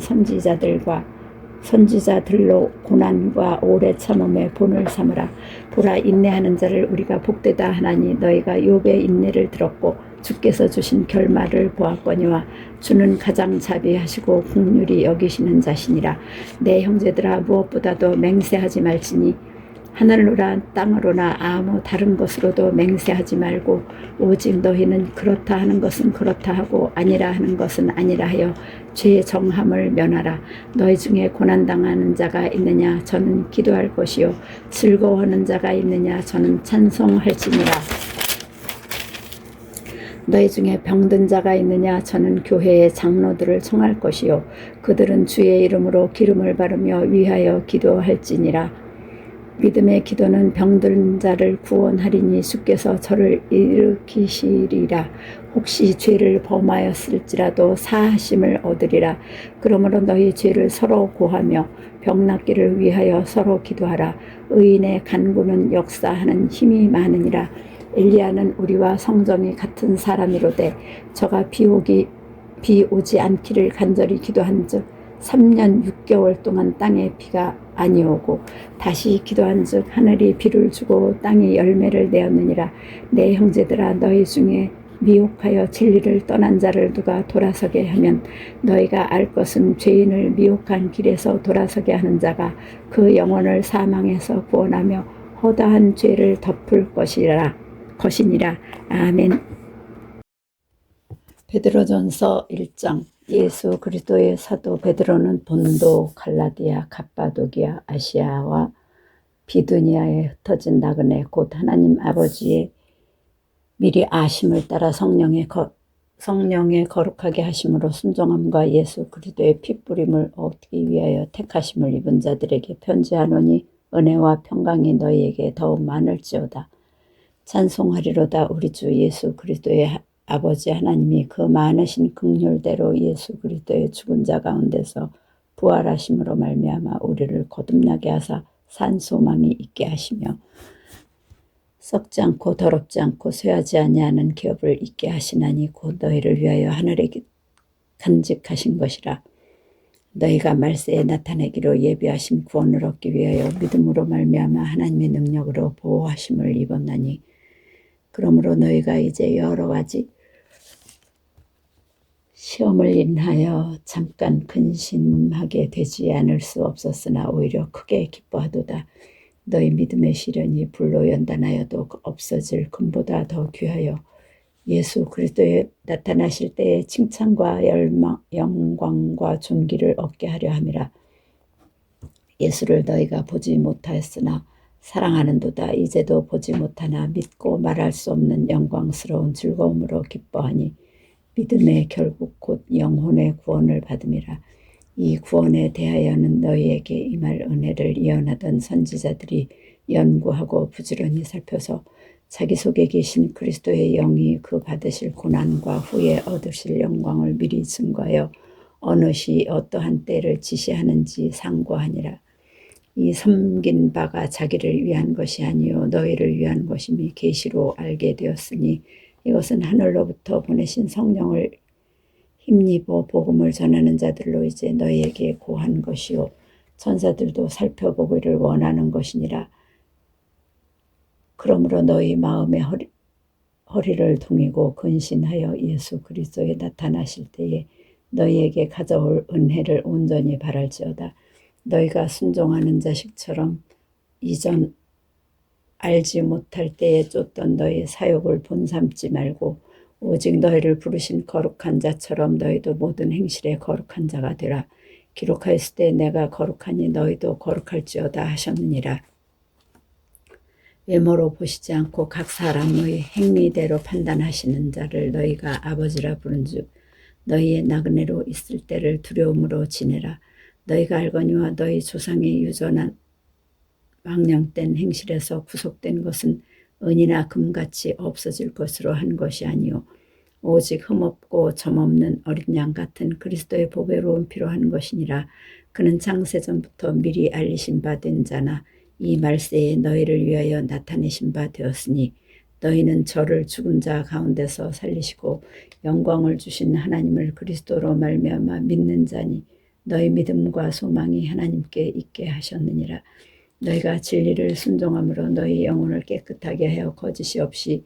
선지자들로 고난과 오래 참음의 본을 삼으라. 보라 인내하는 자를 우리가 복되다 하나니 너희가 욥의 인내를 들었고 주께서 주신 결말을 보았거니와 주는 가장 자비하시고 긍휼히 여기시는 자시니라. 내 형제들아 무엇보다도 맹세하지 말지니 하늘로나 땅으로나 아무 다른 것으로도 맹세하지 말고 오직 너희는 그렇다 하는 것은 그렇다 하고 아니라 하는 것은 아니라 하여 죄의 정함을 면하라. 너희 중에 고난당하는 자가 있느냐 저는 기도할 것이요 즐거워하는 자가 있느냐 저는 찬송할지니라. 너희 중에 병든 자가 있느냐 저는 교회의 장로들을 청할 것이요 그들은 주의 이름으로 기름을 바르며 위하여 기도할지니라. 믿음의 기도는 병든 자를 구원하리니 주께서 저를 일으키시리라. 혹시 죄를 범하였을지라도 사하심을 얻으리라. 그러므로 너희 죄를 서로 고하며 병 낫기를 위하여 서로 기도하라. 의인의 간구는 역사하는 힘이 많으니라. 엘리야는 우리와 성정이 같은 사람이로되 저가 비 오지 않기를 간절히 기도한즉 3년 6개월 동안 땅에 비가 아니오고 다시 기도한즉 하늘이 비를 주고 땅이 열매를 내었느니라. 내 형제들아 너희 중에 미혹하여 진리를 떠난 자를 누가 돌아서게 하면 너희가 알 것은 죄인을 미혹한 길에서 돌아서게 하는 자가 그 영혼을 사망에서 구원하며 허다한 죄를 덮을 것이니라. 아멘. 베드로전서 1장. 예수 그리스도의 사도 베드로는 본도, 갈라디아, 갑바도기아, 아시아와 비두니아에 흩어진 나그네 곧 하나님 아버지의 미리 아심을 따라 성령의 거룩하게 하심으로 순종함과 예수 그리스도의 피뿌림을 얻기 위하여 택하심을 입은 자들에게 편지하노니 은혜와 평강이 너희에게 더욱 많을지어다. 찬송하리로다. 우리 주 예수 그리스도의 아버지 하나님이 그 많으신 긍휼대로 예수 그리스도의 죽은 자 가운데서 부활하심으로 말미암아 우리를 거듭나게 하사 산 소망이 있게 하시며 썩지 않고 더럽지 않고 쇠하지 아니하는 기업을 있게 하시나니 곧 너희를 위하여 하늘에 간직하신 것이라. 너희가 말세에 나타내기로 예비하신 구원을 얻기 위하여 믿음으로 말미암아 하나님의 능력으로 보호하심을 입었나니 그러므로 너희가 이제 여러 가지 시험을 인하여 잠깐 근심하게 되지 않을 수 없었으나 오히려 크게 기뻐하도다. 너희 믿음의 시련이 불로 연단하여도 없어질 금보다 더 귀하여 예수 그리스도에 나타나실 때의 칭찬과 영광과 존귀를 얻게 하려 함이라. 예수를 너희가 보지 못하였으나 사랑하는도다. 이제도 보지 못하나 믿고 말할 수 없는 영광스러운 즐거움으로 기뻐하니 믿음의 결국 곧 영혼의 구원을 받음이라. 이 구원에 대하여는 너희에게 임할 은혜를 예언하던 선지자들이 연구하고 부지런히 살펴서 자기 속에 계신 그리스도의 영이 그 받으실 고난과 후에 얻으실 영광을 미리 증거하여 어느 시 어떠한 때를 지시하는지 상고하니라. 이 섬긴 바가 자기를 위한 것이 아니요 너희를 위한 것임이 계시로 알게 되었으니 이것은 하늘로부터 보내신 성령을 힘입어 복음을 전하는 자들로 이제 너희에게 고한 것이요 천사들도 살펴보기를 원하는 것이니라. 그러므로 너희 마음의 허리를 동이고 근신하여 예수 그리스도에 나타나실 때에 너희에게 가져올 은혜를 온전히 바랄지어다. 너희가 순종하는 자식처럼 이전 알지 못할 때에 쫓던 너희 사욕을 본삼지 말고 오직 너희를 부르신 거룩한 자처럼 너희도 모든 행실에 거룩한 자가 되라. 기록하였을 때 내가 거룩하니 너희도 거룩할지어다 하셨느니라. 외모로 보시지 않고 각 사람의 행위대로 판단하시는 자를 너희가 아버지라 부른즉 너희의 나그네로 있을 때를 두려움으로 지내라. 너희가 알거니와 너희 조상의 유전한 망령된 행실에서 구속된 것은 은이나 금같이 없어질 것으로 한 것이 아니요 오직 흠없고 점없는 어린 양 같은 그리스도의 보배로운 피로 한 것이니라. 그는 창세전부터 미리 알리신 바 된 자나 이 말세에 너희를 위하여 나타내신 바 되었으니 너희는 저를 죽은 자 가운데서 살리시고 영광을 주신 하나님을 그리스도로 말미암아 믿는 자니 너희 믿음과 소망이 하나님께 있게 하셨느니라. 너희가 진리를 순종함으로 너희 영혼을 깨끗하게 하여 거짓이 없이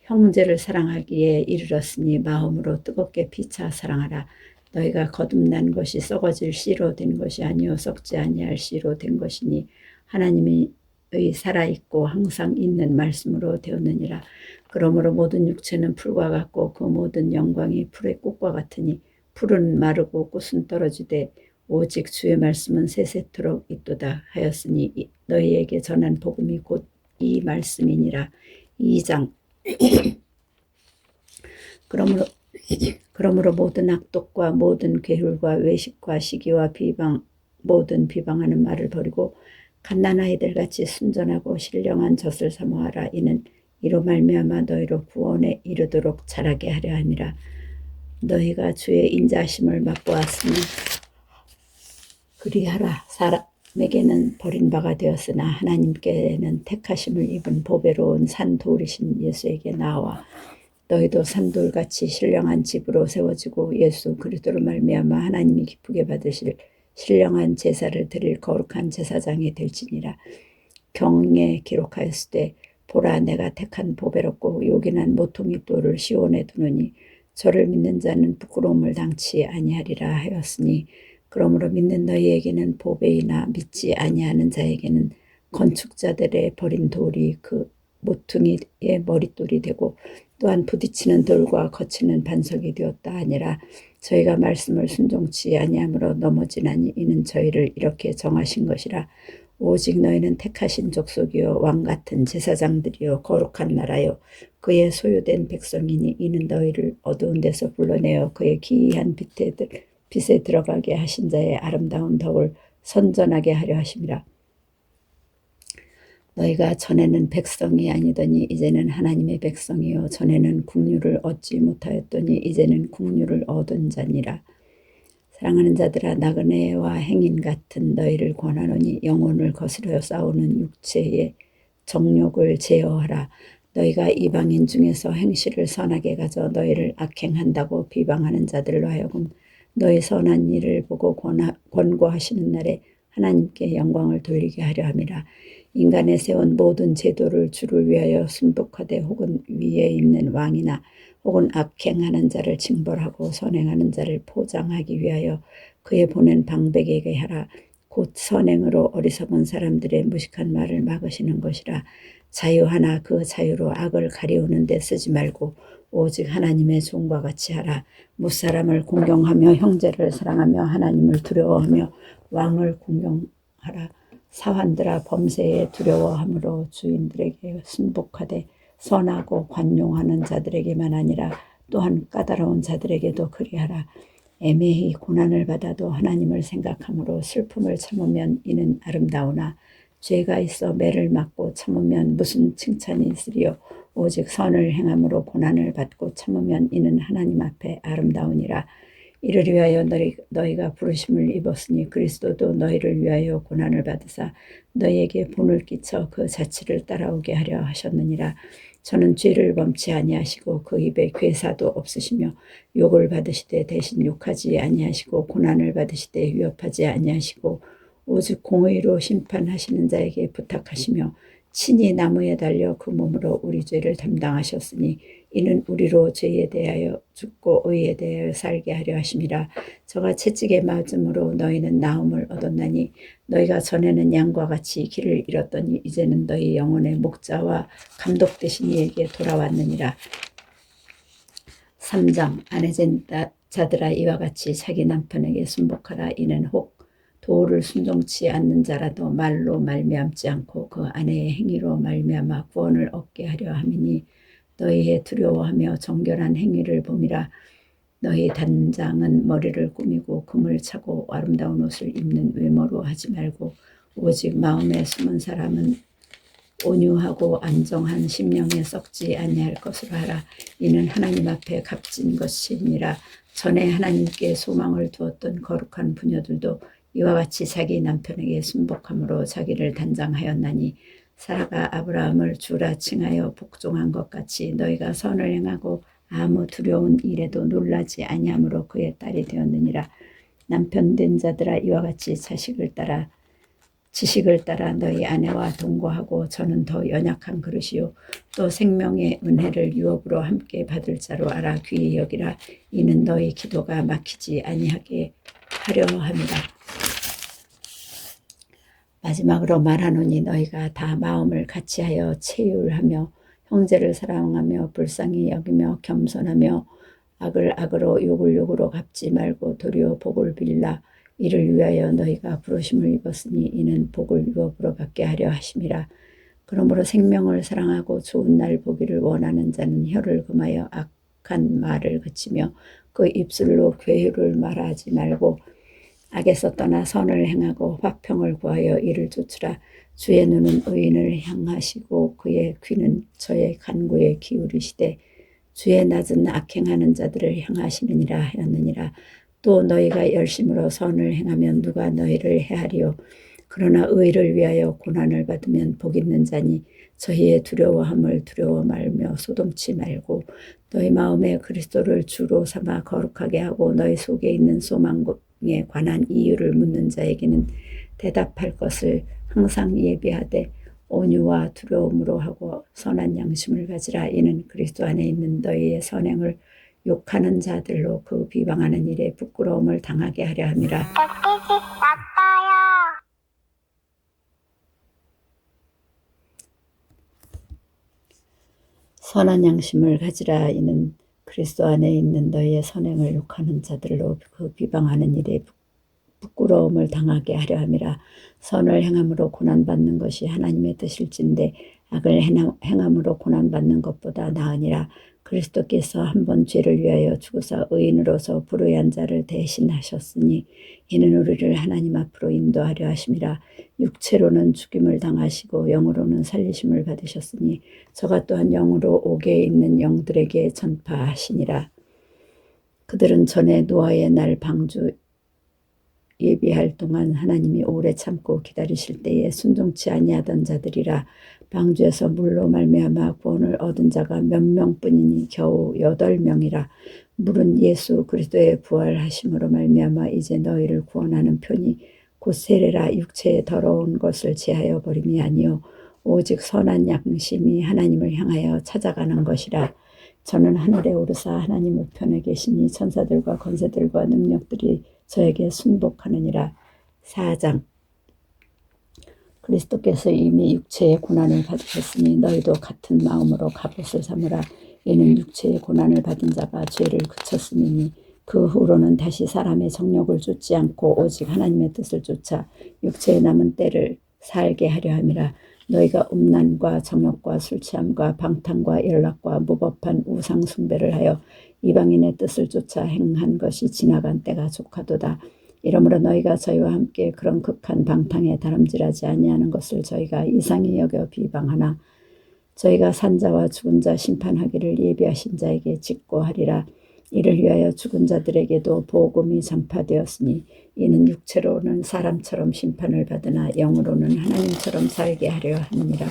형제를 사랑하기에 이르렀으니 마음으로 뜨겁게 피차 사랑하라. 너희가 거듭난 것이 썩어질 씨로 된 것이 아니요 썩지 아니할 씨로 된 것이니 하나님의 살아있고 항상 있는 말씀으로 되었느니라. 그러므로 모든 육체는 풀과 같고 그 모든 영광이 풀의 꽃과 같으니 풀은 마르고 꽃은 떨어지되 오직 주의 말씀은 세세토록 있도다 하였으니 너희에게 전한 복음이 곧 이 말씀이니라. 2장 그러므로 모든 악독과 모든 괴hul과 외식과 시기와 모든 비방하는 말을 버리고 갓난아이들같이 순전하고 신령한 젖을 사모하라. 이는 이로 말미암아 너희로 구원에 이르도록 자라게 하려 함이라. 너희가 주의 인자하심을 맛보았으니 그리하라. 사람에게는 버림바가 되었으나 하나님께는 택하심을 입은 보배로운 산돌이신 예수에게 나와 너희도 산돌같이 신령한 집으로 세워지고 예수 그리스도로 말미암아 하나님이 기쁘게 받으실 신령한 제사를 드릴 거룩한 제사장이 될지니라. 경에 기록하였을 때 보라 내가 택한 보배롭고 요긴한 모퉁이 돌을 시온에 두느니 저를 믿는 자는 부끄러움을 당치 아니하리라 하였으니 그러므로 믿는 너희에게는 보배이나 믿지 아니하는 자에게는 건축자들의 버린 돌이 그 모퉁이의 머릿돌이 되고 또한 부딪히는 돌과 거치는 반석이 되었다 하니라. 저희가 말씀을 순종치 아니함으로 넘어지나니 이는 저희를 이렇게 정하신 것이라. 오직 너희는 택하신 족속이요 왕같은 제사장들이요 거룩한 나라요 그의 소유된 백성이니 이는 너희를 어두운 데서 불러내어 그의 기이한 빛에 들어가게 하신 자의 아름다운 덕을 선전하게 하려 하심이라. 너희가 전에는 백성이 아니더니 이제는 하나님의 백성이요 전에는 국류를 얻지 못하였더니 이제는 국류를 얻은 자니라. 사랑하는 자들아 나그네와 행인 같은 너희를 권하노니 영혼을 거스려 싸우는 육체의 정욕을 제어하라. 너희가 이방인 중에서 행실을 선하게 가져 너희를 악행한다고 비방하는 자들로 하여금 너희 선한 일을 보고 권고하시는 날에 하나님께 영광을 돌리게 하려 함이라. 인간에 세운 모든 제도를 주를 위하여 순복하되 혹은 위에 있는 왕이나 혹은 악행하는 자를 징벌하고 선행하는 자를 포장하기 위하여 그의 보낸 방백에게 하라. 곧 선행으로 어리석은 사람들의 무식한 말을 막으시는 것이라. 자유하나 그 자유로 악을 가리우는 데 쓰지 말고 오직 하나님의 종과 같이 하라. 무사람을 공경하며 형제를 사랑하며 하나님을 두려워하며 왕을 공경하라. 사환들아 범죄에 두려워함으로 주인들에게 순복하되 선하고 관용하는 자들에게만 아니라 또한 까다로운 자들에게도 그리하라. 애매히 고난을 받아도 하나님을 생각함으로 슬픔을 참으면 이는 아름다우나 죄가 있어 매를 맞고 참으면 무슨 칭찬이 있으리요. 오직 선을 행함으로 고난을 받고 참으면 이는 하나님 앞에 아름다우니라. 이를 위하여 너희가 부르심을 입었으니 그리스도도 너희를 위하여 고난을 받으사 너희에게 본을 끼쳐 그 자치를 따라오게 하려 하셨느니라. 저는 죄를 범치 아니하시고 그 입에 괴사도 없으시며 욕을 받으시되 대신 욕하지 아니하시고 고난을 받으시되 위협하지 아니하시고 오직 공의로 심판하시는 자에게 부탁하시며 친히 나무에 달려 그 몸으로 우리 죄를 담당하셨으니 이는 우리로 죄에 대하여 죽고 의에 대하여 살게 하려 하심이라. 저가 채찍에 맞음으로 너희는 나음을 얻었나니 너희가 전에는 양과 같이 길을 잃었더니 이제는 너희 영혼의 목자와 감독 되신 이에게 돌아왔느니라. 3장 아내된 자들아 이와 같이 자기 남편에게 순복하라. 이는 혹 도를 순종치 않는 자라도 말로 말미암지 않고 그 아내의 행위로 말미암아 구원을 얻게 하려 함이니 너희의 두려워하며 정결한 행위를 봄이라. 너희 단장은 머리를 꾸미고 금을 차고 아름다운 옷을 입는 외모로 하지 말고 오직 마음에 숨은 사람은 온유하고 안정한 심령에 썩지 아니할 것으로 하라. 이는 하나님 앞에 값진 것이니라. 전에 하나님께 소망을 두었던 거룩한 부녀들도 이와 같이 자기 남편에게 순복함으로 자기를 단장하였나니 사라가 아브라함을 주라 칭하여 복종한 것 같이 너희가 선을 행하고 아무 두려운 일에도 놀라지 아니함으로 그의 딸이 되었느니라. 남편 된 자들아 이와 같이 지식을 따라 너희 아내와 동거하고 저는 더 연약한 그릇이요 또 생명의 은혜를 유업으로 함께 받을 자로 알아 귀히 여기라. 이는 너희 기도가 막히지 아니하게 하려 함이라. 마지막으로 말하노니 너희가 다 마음을 같이하여 체휼하며 형제를 사랑하며 불쌍히 여기며 겸손하며 악을 악으로 욕을 욕으로 갚지 말고 도리어 복을 빌라. 이를 위하여 너희가 부르심을 입었으니 이는 복을 유업으로 받게 하려 하심이라. 그러므로 생명을 사랑하고 좋은 날 보기를 원하는 자는 혀를 금하여 악한 말을 그치며 그 입술로 괴유를 말하지 말고 악에서 떠나 선을 행하고 화평을 구하여 이를 좇으라. 주의 눈은 의인을 향하시고 그의 귀는 저의 간구에 기울이시되 주의 낮은 악행하는 자들을 향하시느니라 하였느니라. 또 너희가 열심으로 선을 행하면 누가 너희를 해하리요. 그러나 의를 위하여 고난을 받으면 복 있는 자니 저희의 두려워함을 두려워 말며 소동치 말고 너희 마음에 그리스도를 주로 삼아 거룩하게 하고 너희 속에 있는 소망에 관한 이유를 묻는 자에게는 대답할 것을 항상 예비하되 온유와 두려움으로 하고 선한 양심을 가지라. 이는 그리스도 안에 있는 너희의 선행을 욕하는 자들로 그 비방하는 일에 부끄러움을 당하게 하려 함이라. 선한 양심을 가지라. 이는 그리스도 안에 있는 너희의 선행을 욕하는 자들로 그 비방하는 일에 부끄러움을 당하게 하려 함이라. 선을 행함으로 고난받는 것이 하나님의 뜻일진데 악을 행함으로 고난받는 것보다 나으니라. 그리스도께서 한 번 죄를 위하여 죽으사 의인으로서 불의한 자를 대신하셨으니 이는 우리를 하나님 앞으로 인도하려 하심이라. 육체로는 죽임을 당하시고 영으로는 살리심을 받으셨으니 저가 또한 영으로 옥에 있는 영들에게 전파하시니라. 그들은 전에 노아의 날 방주 예비할 동안 하나님이 오래 참고 기다리실 때에 순종치 아니하던 자들이라. 방주에서 물로 말미암아 구원을 얻은 자가 몇 명뿐이니 겨우 8명이라. 물은 예수 그리스도의 부활하심으로 말미암아 이제 너희를 구원하는 편이 곧 세례라. 육체의 더러운 것을 제하여 버림이 아니요 오직 선한 양심이 하나님을 향하여 찾아가는 것이라. 저는 하늘에 오르사 하나님 우편에 계시니 천사들과 권세들과 능력들이 저에게 순복하느니라. 4장 그리스도께서 이미 육체의 고난을 받으셨으니 너희도 같은 마음으로 갑옷을 삼으라. 이는 육체의 고난을 받은 자가 죄를 그쳤음이니 그 후로는 다시 사람의 정욕을 쫓지 않고 오직 하나님의 뜻을 쫓아 육체의 남은 때를 살게 하려 함이라. 너희가 음란과 정욕과 술취함과 방탕과 연락과 무법한 우상 숭배를 하여 이방인의 뜻을 쫓아 행한 것이 지나간 때가 족하도다. 이러므로 너희가 저희와 함께 그런 극한 방탕에 다름질하지 아니하는 것을 저희가 이상히 여겨 비방하나 저희가 산자와 죽은 자 심판하기를 예비하신 자에게 직고하리라. 이를 위하여 죽은 자들에게도 복음이 전파되었으니 이는 육체로는 사람처럼 심판을 받으나 영으로는 하나님처럼 살게 하려 함이니라.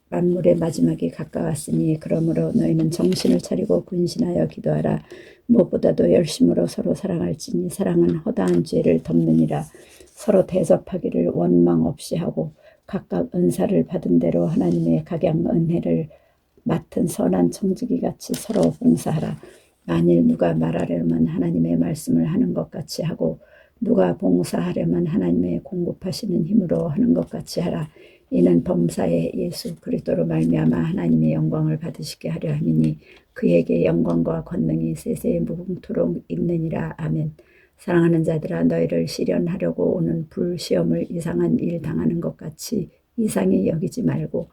만물의 마지막이 가까웠으니 그러므로 너희는 정신을 차리고 근신하여 기도하라. 무엇보다도 열심으로 서로 사랑할지니 사랑은 허다한 죄를 덮느니라. 서로 대접하기를 원망 없이 하고 각각 은사를 받은 대로 하나님의 각양 은혜를 맡은 선한 청지기 같이 서로 봉사하라. 만일 누가 말하려면 하나님의 말씀을 하는 것 같이 하고 누가 봉사하려면 하나님의 공급하시는 힘으로 하는 것 같이 하라. 이는 범사에 예수 그리스도로 말미암아 하나님의 영광을 받으시게 하려 함이니 그에게 영광과 권능이 세세에 무궁토록 있느니라. 아멘. 사랑하는 자들아, 너희를 시련하려고 오는 불시험을 이상한 일 당하는 것 같이 이상히 여기지 말고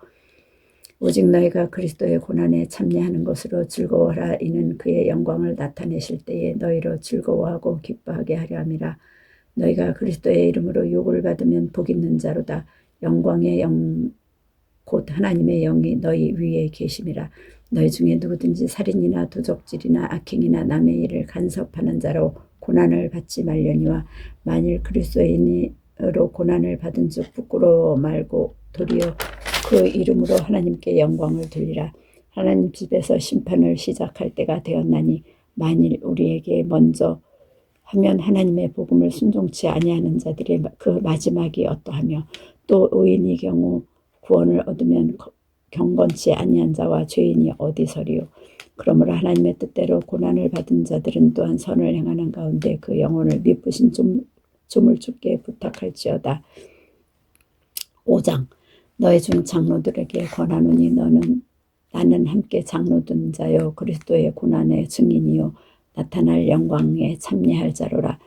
오직 너희가 그리스도의 고난에 참여하는 것으로 즐거워하라. 이는 그의 영광을 나타내실 때에 너희로 즐거워하고 기뻐하게 하려 함이라. 너희가 그리스도의 이름으로 욕을 받으면 복 있는 자로다. 영광의 영 곧 하나님의 영이 너희 위에 계심이라. 너희 중에 누구든지 살인이나 도적질이나 악행이나 남의 일을 간섭하는 자로 고난을 받지 말려니와 만일 그리스도인으로 고난을 받은 즉 부끄러워 말고 도리어 그 이름으로 하나님께 영광을 돌리라. 하나님 집에서 심판을 시작할 때가 되었나니 만일 우리에게 먼저 하면 하나님의 복음을 순종치 아니하는 자들의 그 마지막이 어떠하며 또 의인의 경우 구원을 얻으면 경건치 아니한 자와 죄인이 어디서리요. 그러므로 하나님의 뜻대로 고난을 받은 자들은 또한 선을 행하는 가운데 그 영혼을 미쁘신 조물주께 부탁할지어다. 5장. 너희 중 장로들에게 권하노니 나는 함께 장로된 자요 그리스도의 고난의 증인이요 나타날 영광에 참여할 자로라.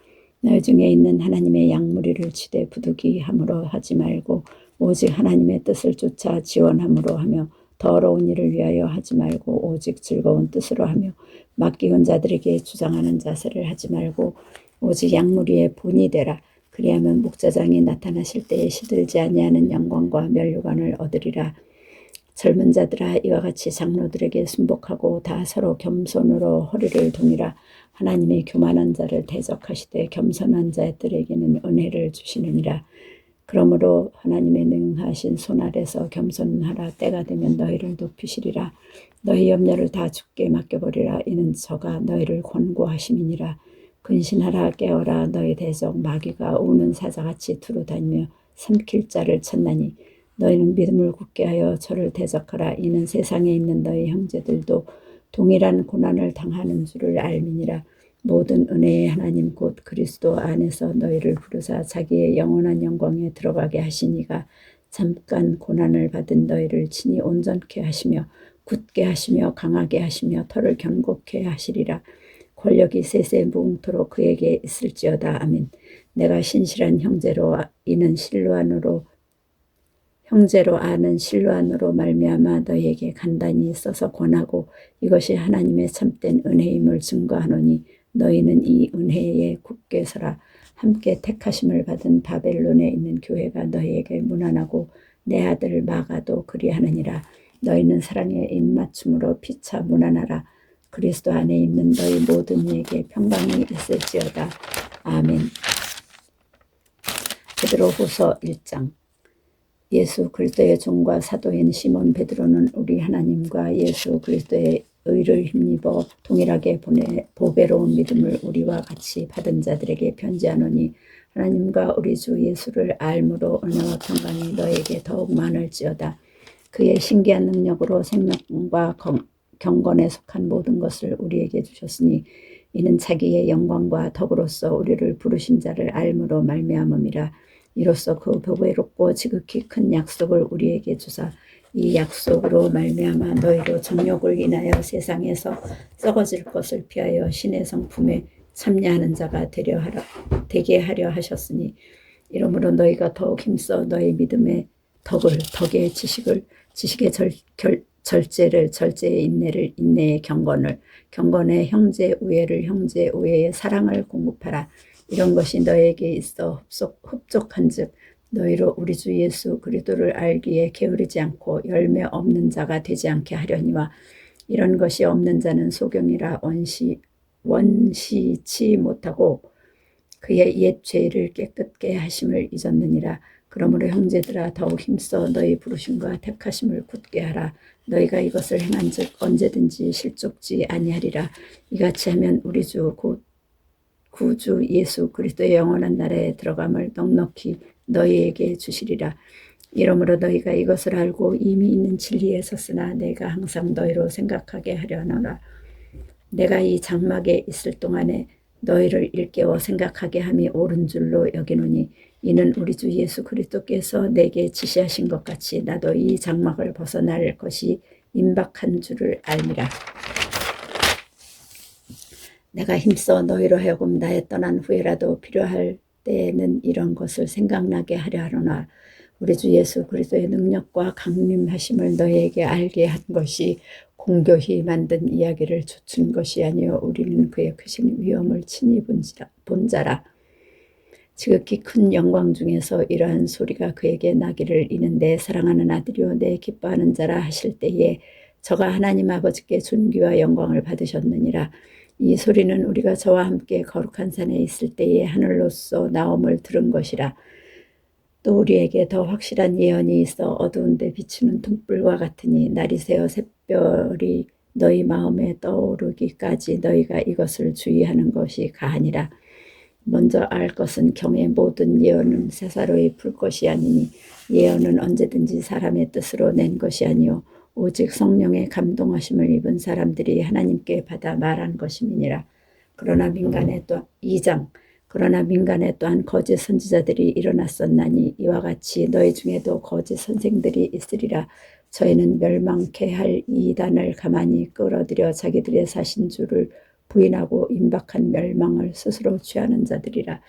너희 중에 있는 하나님의 양무리를 치되 부득이함으로 하지 말고 오직 하나님의 뜻을 쫓아 지원함으로 하며 더러운 일을 위하여 하지 말고 오직 즐거운 뜻으로 하며 맡기운 자들에게 주장하는 자세를 하지 말고 오직 양무리의 본이 되라. 그리하면 목자장이 나타나실 때에 시들지 아니하는 영광과 면류관을 얻으리라. 젊은 자들아, 이와 같이 장로들에게 순복하고 다 서로 겸손으로 허리를 동이라. 하나님의 교만한 자를 대적하시되 겸손한 자들에게는 은혜를 주시느니라. 그러므로 하나님의 능하신 손 아래서 겸손하라. 때가 되면 너희를 높이시리라. 너희 염려를 다 주께 맡겨버리라. 이는 저가 너희를 권고하심이니라. 근신하라. 깨어라. 너희 대적 마귀가 우는 사자같이 두루다니며 삼킬 자를 찾나니 너희는 믿음을 굳게 하여 저를 대적하라. 이는 세상에 있는 너희 형제들도 동일한 고난을 당하는 줄을 알미니라. 모든 은혜의 하나님 곧 그리스도 안에서 너희를 부르사 자기의 영원한 영광에 들어가게 하시니가 잠깐 고난을 받은 너희를 친히 온전케 하시며 굳게 하시며 강하게 하시며 털을 견고케 하시리라. 권력이 세세 무궁토록 그에게 있을지어다. 아멘. 내가 신실한 형제로 아는 실로안으로 말미암아 너희에게 간단히 써서 권하고 이것이 하나님의 참된 은혜임을 증거하노니 너희는 이 은혜에 굳게 서라. 함께 택하심을 받은 바벨론에 있는 교회가 너희에게 문안하고 내 아들 마가도 그리하느니라. 너희는 사랑의 입맞춤으로 피차 문안하라. 그리스도 안에 있는 너희 모든 이에게 평강이 있을지어다. 아멘. 베드로후서 1장. 예수 그리스도의 종과 사도인 시몬 베드로는 우리 하나님과 예수 그리스도의 의를 힘입어 동일하게 보배로운 믿음을 우리와 같이 받은 자들에게 편지하노니 하나님과 우리 주 예수를 알므로 은혜와 평강이 너에게 더욱 많을지어다. 그의 신기한 능력으로 생명과 경건에 속한 모든 것을 우리에게 주셨으니 이는 자기의 영광과 덕으로서 우리를 부르신 자를 알므로 말미암음이라. 이로써 그 보배롭고 지극히 큰 약속을 우리에게 주사 이 약속으로 말미암아 너희로 정욕을 인하여 세상에서 썩어질 것을 피하여 신의 성품에 참여하는 자가 되게 하려 하셨으니 이러므로 너희가 더욱 힘써 너희 믿음의 덕을 덕의 지식의 절제를, 절제의 인내를, 인내의 경건을, 경건의 형제 우애를, 형제 우애의 사랑을 공급하라. 이런 것이 너에게 있어 흡족한즉 너희로 우리 주 예수 그리스도를 알기에 게으르지 않고 열매 없는 자가 되지 않게 하려니와 이런 것이 없는 자는 소경이라 원시치 못하고 그의 옛 죄를 깨끗게 하심을 잊었느니라. 그러므로 형제들아 더욱 힘써 너희 부르심과 택하심을 굳게 하라. 너희가 이것을 행한즉 언제든지 실족지 아니하리라. 이같이 하면 우리 주 곧 구주 예수 그리스도의 영원한 나라에 들어감을 넉넉히 너희에게 주시리라. 이러므로 너희가 이것을 알고 이미 있는 진리에 섰으나 내가 항상 너희로 생각하게 하려노라. 내가 이 장막에 있을 동안에 너희를 일깨워 생각하게 함이 옳은 줄로 여기노니 이는 우리 주 예수 그리스도께서 내게 지시하신 것 같이 나도 이 장막을 벗어날 것이 임박한 줄을 알미라. 내가 힘써 너희로 하여금 나의 떠난 후에라도 필요할 때에는 이런 것을 생각나게 하려 하노라. 우리 주 예수 그리스도의 능력과 강림하심을 너희에게 알게 한 것이 공교히 만든 이야기를 조춘 것이 아니요 우리는 그의 크신 위엄을 친히 본 자라. 지극히 큰 영광 중에서 이러한 소리가 그에게 나기를 이는 내 사랑하는 아들이요 내 기뻐하는 자라 하실 때에 저가 하나님 아버지께 존귀와 영광을 받으셨느니라. 이 소리는 우리가 저와 함께 거룩한 산에 있을 때에 하늘로서 나옴을 들은 것이라. 또 우리에게 더 확실한 예언이 있어 어두운데 비추는 등불과 같으니 날이 새어 샛별이 너희 마음에 떠오르기까지 너희가 이것을 주의하는 것이 가하니라. 먼저 알 것은 경의 모든 예언은 쇠사로이 풀 것이 아니니 예언은 언제든지 사람의 뜻으로 낸 것이 아니요 오직 성령의 감동하심을 입은 사람들이 하나님께 받아 말한 것임이니라. 그러나 민간에 또 2장 그러나 민간에 또한 거짓 선지자들이 일어났었나니 이와 같이 너희 중에도 거짓 선생들이 있으리라. 저희는 멸망케 할 이단을 가만히 끌어들여 자기들의 사신 줄을 부인하고 임박한 멸망을 스스로 취하는 자들이라.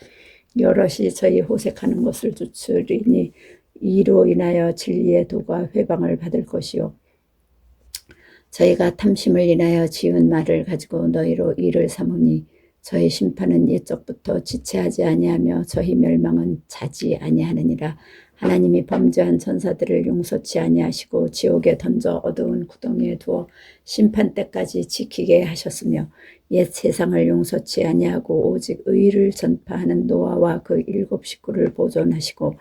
여럿이 저희 호색하는 것을 주추리니 이로 인하여 진리의 도가 회방을 받을 것이요 저희가 탐심을 인하여 지은 말을 가지고 너희로 이를 삼으니 저희 심판은 옛적부터 지체하지 아니하며 저희 멸망은 자지 아니하느니라. 하나님이 범죄한 천사들을 용서치 아니하시고 지옥에 던져 어두운 구덩이에 두어 심판 때까지 지키게 하셨으며 옛 세상을 용서치 아니하고 오직 의를 전파하는 노아와 그 7 식구를 보존하시고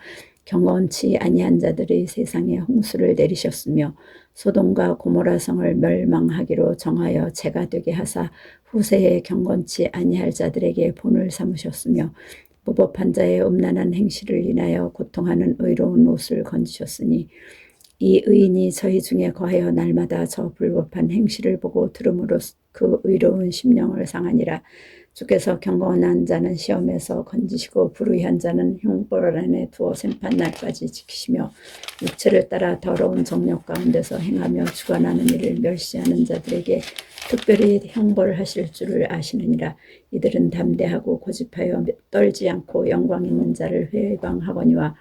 경건치 아니한 자들의 세상에 홍수를 내리셨으며 소돔과 고모라 성을 멸망하기로 정하여 재가 되게 하사 후세에 경건치 아니할 자들에게 본을 삼으셨으며 무법한 자의 음란한 행실을 인하여 고통하는 의로운 옷을 건지셨으니 이 의인이 저희 중에 거하여 날마다 저 불법한 행실을 보고 들음으로 그 의로운 심령을 상하니라. 주께서 경건한 자는 시험에서 건지시고 불의한 자는 형벌 안에 두어 심판날까지 지키시며 육체를 따라 더러운 정욕 가운데서 행하며 주관하는 일을 멸시하는 자들에게 특별히 형벌하실 줄을 아시느니라. 이들은 담대하고 고집하여 떨지 않고 영광 있는 자를 회방하거니와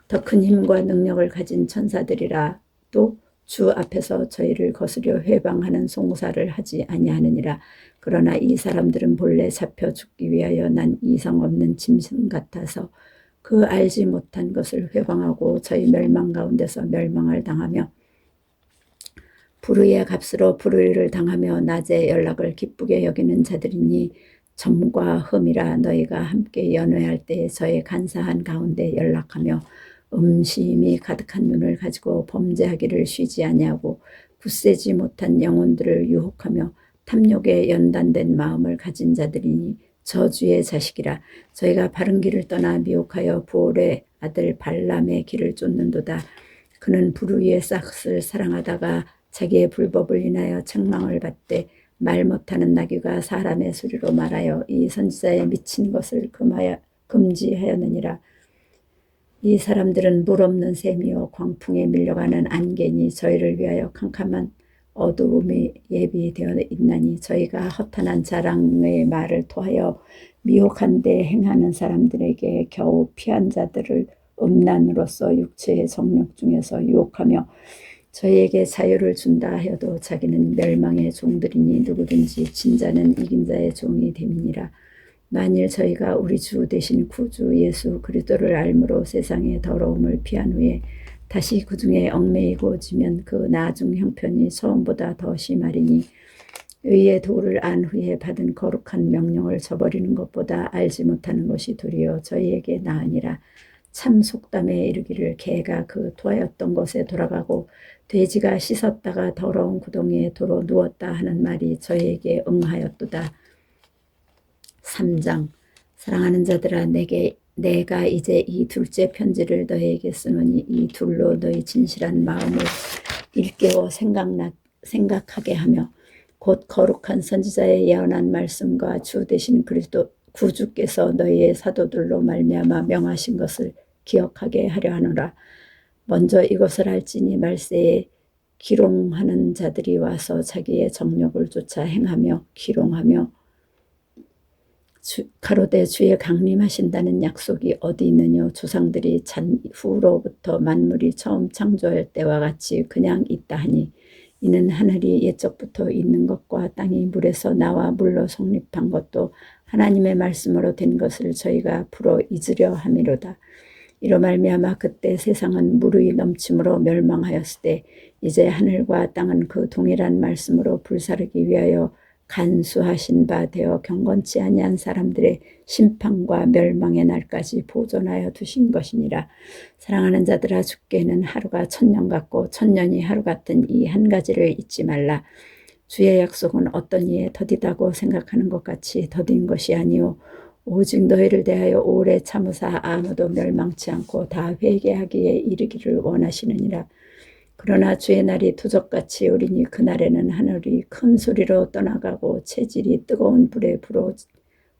더 큰 힘과 능력을 가진 천사들이라. 또 주 앞에서 저희를 거스려 회방하는 송사를 하지 아니하느니라. 그러나 이 사람들은 본래 잡혀 죽기 위하여 난 이성 없는 짐승 같아서 그 알지 못한 것을 회방하고 저희 멸망 가운데서 멸망을 당하며 불의의 값으로 불의를 당하며 낮에 연락을 기쁘게 여기는 자들이니 점과 흠이라. 너희가 함께 연회할 때에 저의 간사한 가운데 연락하며 음심이 가득한 눈을 가지고 범죄하기를 쉬지 아니하고 굳세지 못한 영혼들을 유혹하며 탐욕에 연단된 마음을 가진 자들이니 저주의 자식이라. 저희가 바른 길을 떠나 미혹하여 부올의 아들 발람의 길을 쫓는도다. 그는 불의의 싹을 사랑하다가 자기의 불법을 인하여 책망을 받되 말 못하는 나귀가 사람의 소리로 말하여 이 선지자의 미친 것을 금지하였느니라. 이 사람들은 물 없는 샘이요 광풍에 밀려가는 안개니 저희를 위하여 캄캄한 어두움이 예비되어 있나니 저희가 허탄한 자랑의 말을 토하여 미혹한 데 행하는 사람들에게 겨우 피한 자들을 음란으로서 육체의 정욕 중에서 유혹하며 저희에게 자유를 준다 하여도 자기는 멸망의 종들이니 누구든지 진 자는 이긴 자의 종이 됨이니라. 만일 저희가 우리 주 대신 구주 예수 그리스도를 알므로 세상의 더러움을 피한 후에 다시 그 중에 얽매이고 지면 그 나중 형편이 처음보다 더 심하리니 의의 도를 안 후에 받은 거룩한 명령을 저버리는 것보다 알지 못하는 것이 도리어 저희에게 나으니라. 참 속담에 이르기를 개가 그 토하였던 곳에 돌아가고 돼지가 씻었다가 더러운 구덩이에 도로 누웠다 하는 말이 저희에게 응하였도다. 3장. 사랑하는 자들아, 내가 이제 이 둘째 편지를 너희에게 쓰노니 이 둘로 너희 진실한 마음을 일깨워 생각하게 하며 곧 거룩한 선지자의 예언한 말씀과 주 되신 그리스도 구주께서 너희의 사도들로 말미암아 명하신 것을 기억하게 하려 하노라. 먼저 이것을 알지니 말세에 기롱하는 자들이 와서 자기의 정욕을 쫓아 행하며 기롱하며 가로되 주의 강림하신다는 약속이 어디 있느냐. 조상들이 잔후로부터 만물이 처음 창조할 때와 같이 그냥 있다 하니 이는 하늘이 옛적부터 있는 것과 땅이 물에서 나와 물로 성립한 것도 하나님의 말씀으로 된 것을 저희가 풀어 잊으려 함이로다. 이로 말미암아 그때 세상은 물의 넘침으로 멸망하였을 때 이제 하늘과 땅은 그 동일한 말씀으로 불사르기 위하여 간수하신 바 되어 경건치 아니한 사람들의 심판과 멸망의 날까지 보존하여 두신 것이니라. 사랑하는 자들아, 주께는 하루가 천년 같고 천년이 하루 같은 이 한 가지를 잊지 말라. 주의 약속은 어떤 이에 더디다고 생각하는 것 같이 더딘 것이 아니오 오직 너희를 대하여 오래 참으사 아무도 멸망치 않고 다 회개하기에 이르기를 원하시느니라. 그러나 주의 날이 투적같이 오리니 그날에는 하늘이 큰 소리로 떠나가고 체질이 뜨거운 불에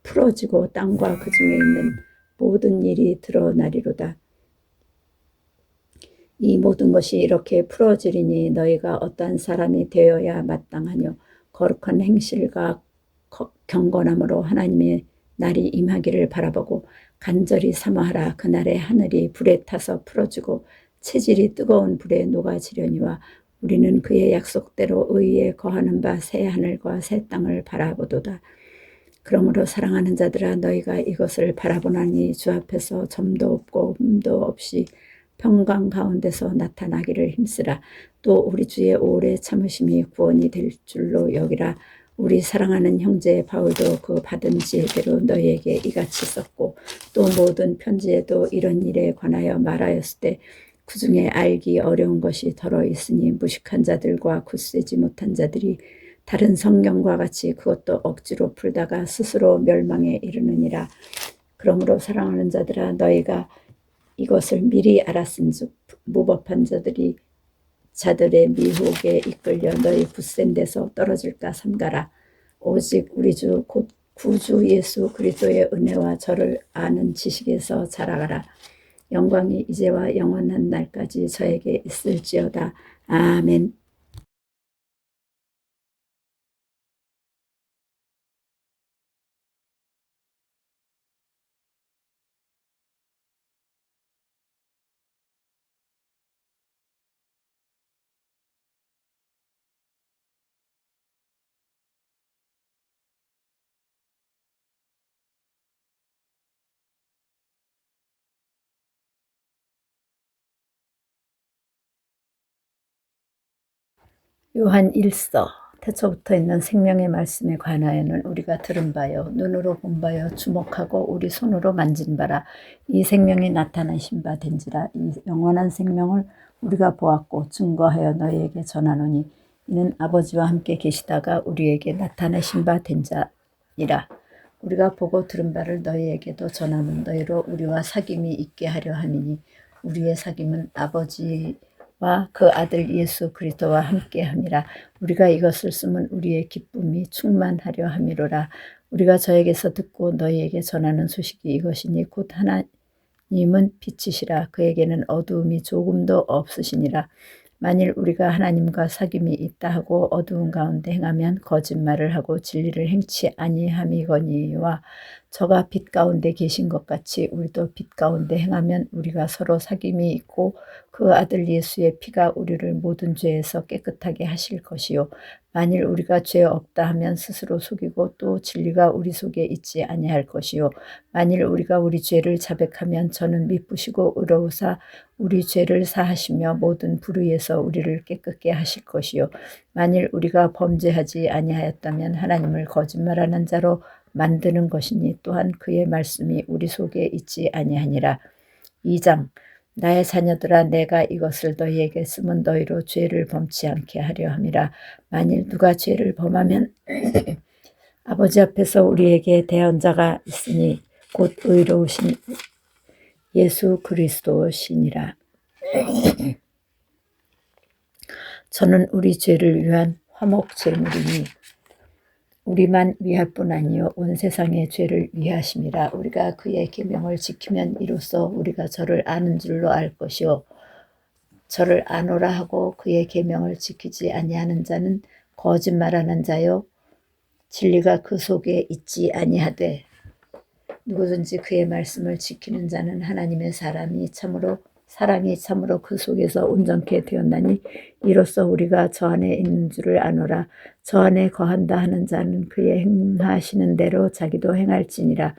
풀어지고 땅과 그 중에 있는 모든 일이 드러나리로다. 이 모든 것이 이렇게 풀어지리니 너희가 어떠한 사람이 되어야 마땅하뇨. 거룩한 행실과 경건함으로 하나님의 날이 임하기를 바라보고 간절히 사모하라. 그날에 하늘이 불에 타서 풀어지고 체질이 뜨거운 불에 녹아지려니와 우리는 그의 약속대로 의에 거하는 바 새 하늘과 새 땅을 바라보도다. 그러므로 사랑하는 자들아, 너희가 이것을 바라보나니 주 앞에서 점도 없고 흠도 없이 평강 가운데서 나타나기를 힘쓰라. 또 우리 주의 오래 참으심이 구원이 될 줄로 여기라. 우리 사랑하는 형제 바울도 그 받은 지혜대로 너희에게 이같이 썼고 또 모든 편지에도 이런 일에 관하여 말하였을 때 그 중에 알기 어려운 것이 더러 있으니 무식한 자들과 굳세지 못한 자들이 다른 성경과 같이 그것도 억지로 풀다가 스스로 멸망에 이르느니라. 그러므로 사랑하는 자들아, 너희가 이것을 미리 알았은즉 무법한 자들의 미혹에 이끌려 너희 굳센 데서 떨어질까 삼가라. 오직 우리 주 곧 구주 예수 그리스도의 은혜와 저를 아는 지식에서 자라가라. 영광이 이제와 영원한 날까지 저에게 있을지어다. 아멘. 요한 1서. 태초부터 있는 생명의 말씀에 관하여는 우리가 들은 바요 눈으로 본 바요 주목하고 우리 손으로 만진 바라. 이 생명이 나타나신 바 된지라. 이 영원한 생명을 우리가 보았고 증거하여 너희에게 전하노니 이는 아버지와 함께 계시다가 우리에게 나타나신 바 된 자니라. 우리가 보고 들은 바를 너희에게도 전하면 너희로 우리와 사귐이 있게 하려 함이니 우리의 사귐은 아버지와 그 아들 예수 그리스도와 함께 함이라. 우리가 이것을 쓰면 우리의 기쁨이 충만하려 함이로라. 우리가 저에게서 듣고 너희에게 전하는 소식이 이것이니 곧 하나님은 빛이시라. 그에게는 어두움이 조금도 없으시니라. 만일 우리가 하나님과 사귐이 있다 하고 어두운 가운데 행하면 거짓말을 하고 진리를 행치 아니함이거니와 저가 빛 가운데 계신 것 같이 우리도 빛 가운데 행하면 우리가 서로 사귐이 있고 그 아들 예수의 피가 우리를 모든 죄에서 깨끗하게 하실 것이요 만일 우리가 죄 없다 하면 스스로 속이고 또 진리가 우리 속에 있지 아니할 것이요 만일 우리가 우리 죄를 자백하면 저는 미쁘시고 의로우사 우리 죄를 사하시며 모든 불의에서 우리를 깨끗게 하실 것이요 만일 우리가 범죄하지 아니하였다면 하나님을 거짓말하는 자로 만드는 것이니 또한 그의 말씀이 우리 속에 있지 아니하니라. 2장 나의 자녀들아 내가 이것을 너희에게 쓰면 너희로 죄를 범치 않게 하려 함이라. 만일 누가 죄를 범하면 아버지 앞에서 우리에게 대언자가 있으니 곧 의로우신 예수 그리스도시니라. 저는 우리 죄를 위한 화목 제물이니 우리만 위할 뿐 아니요 온 세상의 죄를 위하심이라. 우리가 그의 계명을 지키면 이로써 우리가 저를 아는 줄로 알 것이요 저를 아노라 하고 그의 계명을 지키지 아니하는 자는 거짓말하는 자요 진리가 그 속에 있지 아니하되 누구든지 그의 말씀을 지키는 자는 하나님의 사랑이 참으로 그 속에서 온전케 되었나니 이로써 우리가 저 안에 있는 줄을 아노라. 저 안에 거한다 하는 자는 그의 행하시는 대로 자기도 행할지니라.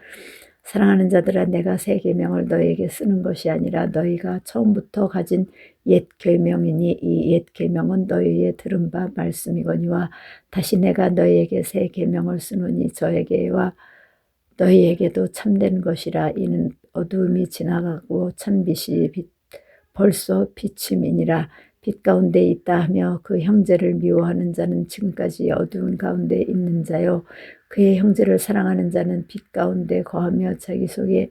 사랑하는 자들아 내가 새 계명을 너희에게 쓰는 것이 아니라 너희가 처음부터 가진 옛 계명이니 이 옛 계명은 너희의 들은 바 말씀이거니와 다시 내가 너희에게 새 계명을 쓰노니 저에게와 너희에게도 참된 것이라. 이는 어두움이 지나가고 참빛이 벌써 비침이니라. 빛 가운데 있다 하며 그 형제를 미워하는 자는 지금까지 어두운 가운데 있는 자요 그의 형제를 사랑하는 자는 빛 가운데 거하며 자기 속에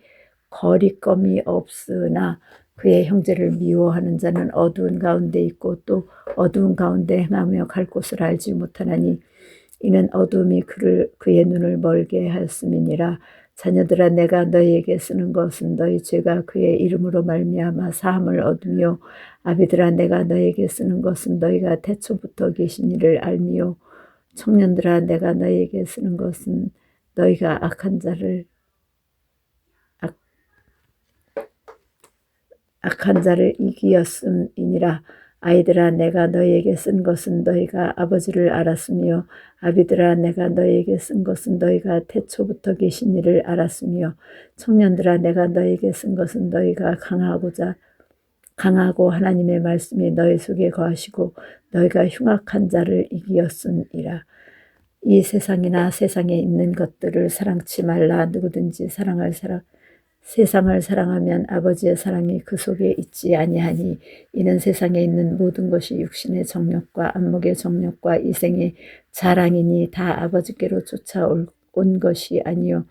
거리낌이 없으나 그의 형제를 미워하는 자는 어두운 가운데 있고 또 어두운 가운데 행하며 갈 곳을 알지 못하나니 이는 어둠이 그의 눈을 멀게 하였음이니라. 자녀들아 내가 너희에게 쓰는 것은 너희 죄가 그의 이름으로 말미암아 사함을 얻으며 아비들아 내가 너희에게 쓰는 것은 너희가 태초부터 계신 이를 알미요 청년들아 내가 너희에게 쓰는 것은 너희가 악한 자를 이기었음이니라. 아이들아 내가 너희에게 쓴 것은 너희가 아버지를 알았으며 아비들아 내가 너희에게 쓴 것은 너희가 태초부터 계신 이를 알았으며 청년들아 내가 너희에게 쓴 것은 너희가 강하고 하나님의 말씀이 너희 속에 거하시고 너희가 흉악한 자를 이기었음이라. 이 세상이나 세상에 있는 것들을 사랑치 말라. 누구든지 세상을 사랑하면 아버지의 사랑이 그 속에 있지 아니하니 이는 세상에 있는 모든 것이 육신의 정욕과 안목의 정욕과 이생의 자랑이니 다 아버지께로 쫓아온 것이 아니요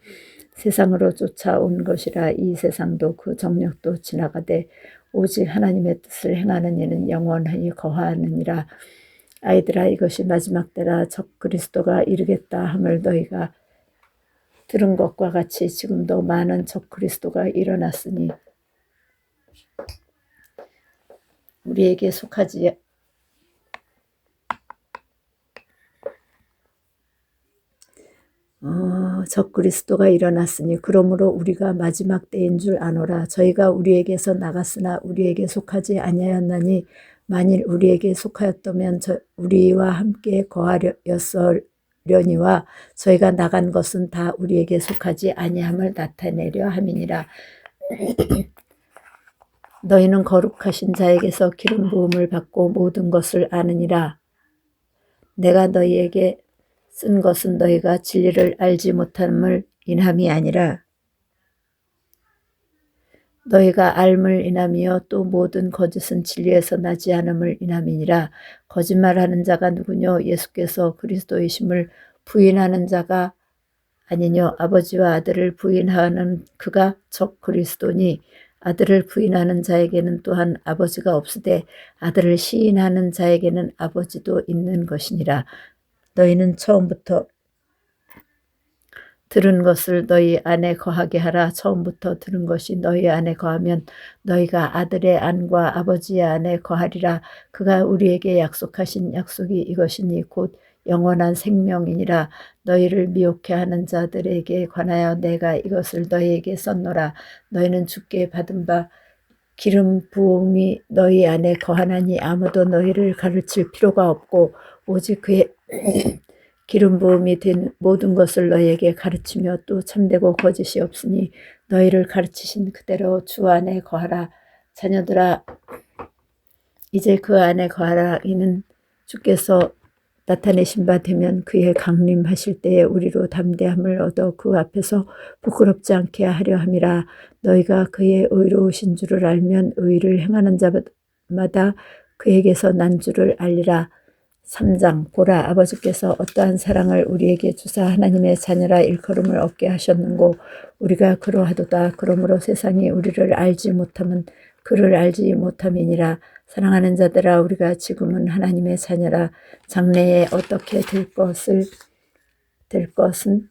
세상으로 쫓아온 것이라. 이 세상도 그 정욕도 지나가되 오직 하나님의 뜻을 행하는 이는 영원히 거하느니라. 아이들아 이것이 마지막 때라. 적 그리스도가 이르겠다 함을 너희가 들은 것과 같이 지금도 많은 적 그리스도가 일어났으니 우리에게 속하지 적 그리스도가 일어났으니 그러므로 우리가 마지막 때인 줄 아노라. 저희가 우리에게서 나갔으나 우리에게 속하지 아니하였나니 만일 우리에게 속하였다면 우리와 함께 거하였으려니와 저희가 나간 것은 다 우리에게 속하지 아니함을 나타내려 함이니라. 너희는 거룩하신 자에게서 기름 부음을 받고 모든 것을 아느니라. 내가 너희에게 쓴 것은 너희가 진리를 알지 못함을 인함이 아니라 너희가 알물 인함이요 또 모든 거짓은 진리에서 나지 않음을 인함이니라. 거짓말하는 자가 누구뇨? 예수께서 그리스도이심을 부인하는 자가 아니뇨? 아버지와 아들을 부인하는 그가 적 그리스도니 아들을 부인하는 자에게는 또한 아버지가 없으되 아들을 시인하는 자에게는 아버지도 있는 것이니라. 너희는 처음부터 들은 것을 너희 안에 거하게 하라. 처음부터 들은 것이 너희 안에 거하면 너희가 아들의 안과 아버지의 안에 거하리라. 그가 우리에게 약속하신 약속이 이것이니 곧 영원한 생명이니라. 너희를 미혹해 하는 자들에게 관하여 내가 이것을 너희에게 썼노라. 너희는 주께 받은 바 기름 부음이 너희 안에 거하나니 아무도 너희를 가르칠 필요가 없고 오직 그의 기름 부음이 된 모든 것을 너희에게 가르치며 또 참되고 거짓이 없으니 너희를 가르치신 그대로 주 안에 거하라. 자녀들아, 이제 그 안에 거하라. 이는 주께서 나타내신 바 되면 그의 강림하실 때에 우리로 담대함을 얻어 그 앞에서 부끄럽지 않게 하려 함이라. 너희가 그의 의로우신 줄을 알면 의를 행하는 자마다 그에게서 난 줄을 알리라. 3장 보라, 아버지께서 어떠한 사랑을 우리에게 주사 하나님의 자녀라 일컬음을 얻게 하셨는고 우리가 그러하도다. 그러므로 세상이 우리를 알지 못함은 그를 알지 못함이니라. 사랑하는 자들아, 우리가 지금은 하나님의 자녀라. 장래에 어떻게 될 것은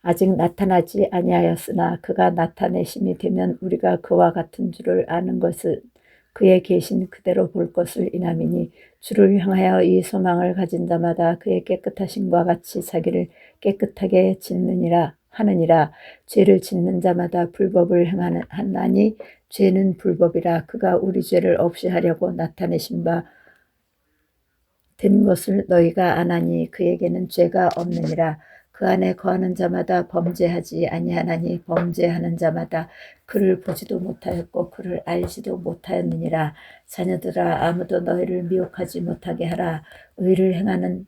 아직 나타나지 아니하였으나 그가 나타내심이 되면 우리가 그와 같은 줄을 아는 것은 그의 계신 그대로 볼 것을 인함이니 주를 향하여 이 소망을 가진 자마다 그의 깨끗하심과 같이 자기를 깨끗하게 하느니라. 죄를 짓는 자마다 불법을 행하나니 죄는 불법이라. 그가 우리 죄를 없이 하려고 나타내신 바 된 것을 너희가 아나니 그에게는 죄가 없느니라. 그 안에 거하는 자마다 범죄하지 아니하나니 범죄하는 자마다 그를 보지도 못하였고 그를 알지도 못하였느니라. 자녀들아, 아무도 너희를 미혹하지 못하게 하라. 의를 행하는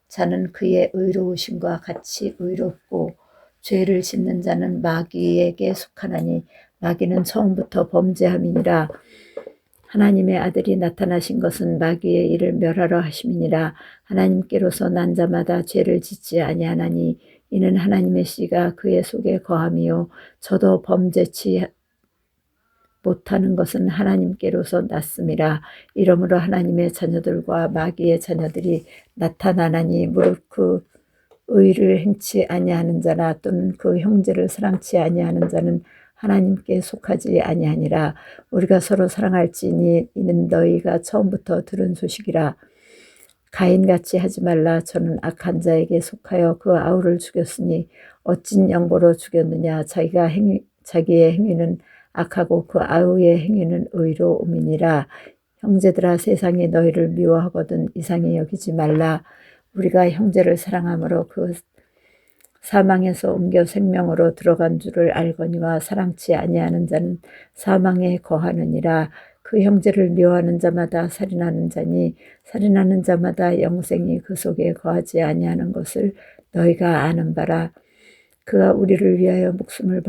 자는 그의 의로우심과 같이 의롭고 죄를 짓는 자는 마귀에게 속하나니 마귀는 처음부터 범죄함이니라. 하나님의 아들이 나타나신 것은 마귀의 일을 멸하러 하심이니라. 하나님께로서 난 자마다 죄를 짓지 아니하나니 이는 하나님의 씨가 그의 속에 거함이요 저도 범죄치 못하는 것은 하나님께로서 났음이라. 이러므로 하나님의 자녀들과 마귀의 자녀들이 나타나나니 무릇 그 의를 행치 아니하는 자나 또는 그 형제를 사랑치 아니하는 자는 하나님께 속하지 아니하니라. 우리가 서로 사랑할지니 이는 너희가 처음부터 들은 소식이라. 가인같이 하지 말라. 저는 악한 자에게 속하여 그 아우를 죽였으니 어찐 영고로 죽였느냐. 자기의 행위는 악하고 그 아우의 행위는 의로움이니라. 형제들아, 세상이 너희를 미워하거든 이상히 여기지 말라. 우리가 형제를 사랑함으로 그 사망에서 옮겨 생명으로 들어간 줄을 알거니와 사랑치 아니하는 자는 사망에 거하느니라. 그 형제를 미워하는 자마다 살인하는 자니 살인하는 자마다 영생이 그 속에 거하지 아니하는 것을 너희가 아는 바라. 그가 우리를 위하여 목숨을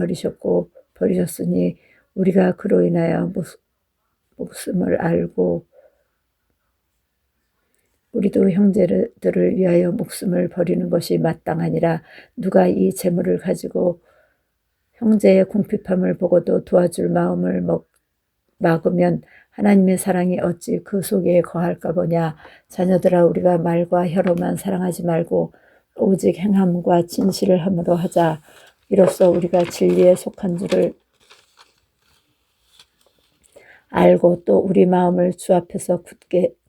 버리셨으니 우리가 그로 인하여 목숨을 알고 우리도 형제들을 위하여 목숨을 버리는 것이 마땅하니라. 누가 이 재물을 가지고 형제의 궁핍함을 보고도 도와줄 마음을 막으면 하나님의 사랑이 어찌 그 속에 거할까 보냐. 자녀들아, 우리가 말과 혀로만 사랑하지 말고 오직 행함과 진실을 함으로 하자. 이로써 우리가 진리에 속한 줄을 알고 또 우리 마음을 주 앞에서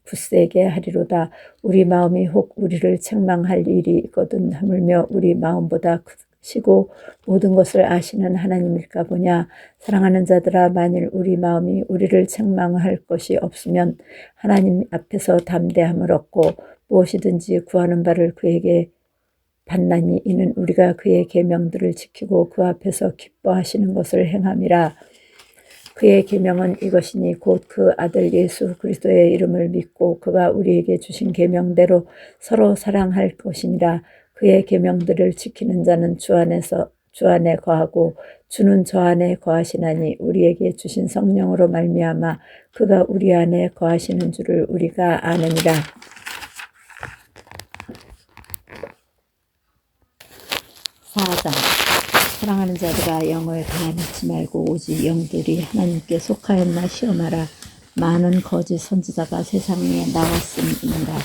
굳세게 하리로다. 우리 마음이 혹 우리를 책망할 일이 있거든 하물며 우리 마음보다 크시고 모든 것을 아시는 하나님일까 보냐. 사랑하는 자들아, 만일 우리 마음이 우리를 책망할 것이 없으면 하나님 앞에서 담대함을 얻고 무엇이든지 구하는 바를 그에게 받나니 이는 우리가 그의 계명들을 지키고 그 앞에서 기뻐하시는 것을 행함이라. 그의 계명은 이것이니 곧 그 아들 예수 그리스도의 이름을 믿고 그가 우리에게 주신 계명대로 서로 사랑할 것이니라. 그의 계명들을 지키는 자는 주 안에 거하고 주는 저 안에 거하시나니 우리에게 주신 성령으로 말미암아 그가 우리 안에 거하시는 줄을 우리가 아느니라. 4장 사랑하는 자들아, 영을 가라앉히지 말고 오직 영들이 하나님께 속하였나 시험하라. 많은 거짓 선지자가 세상에 나왔음이니라.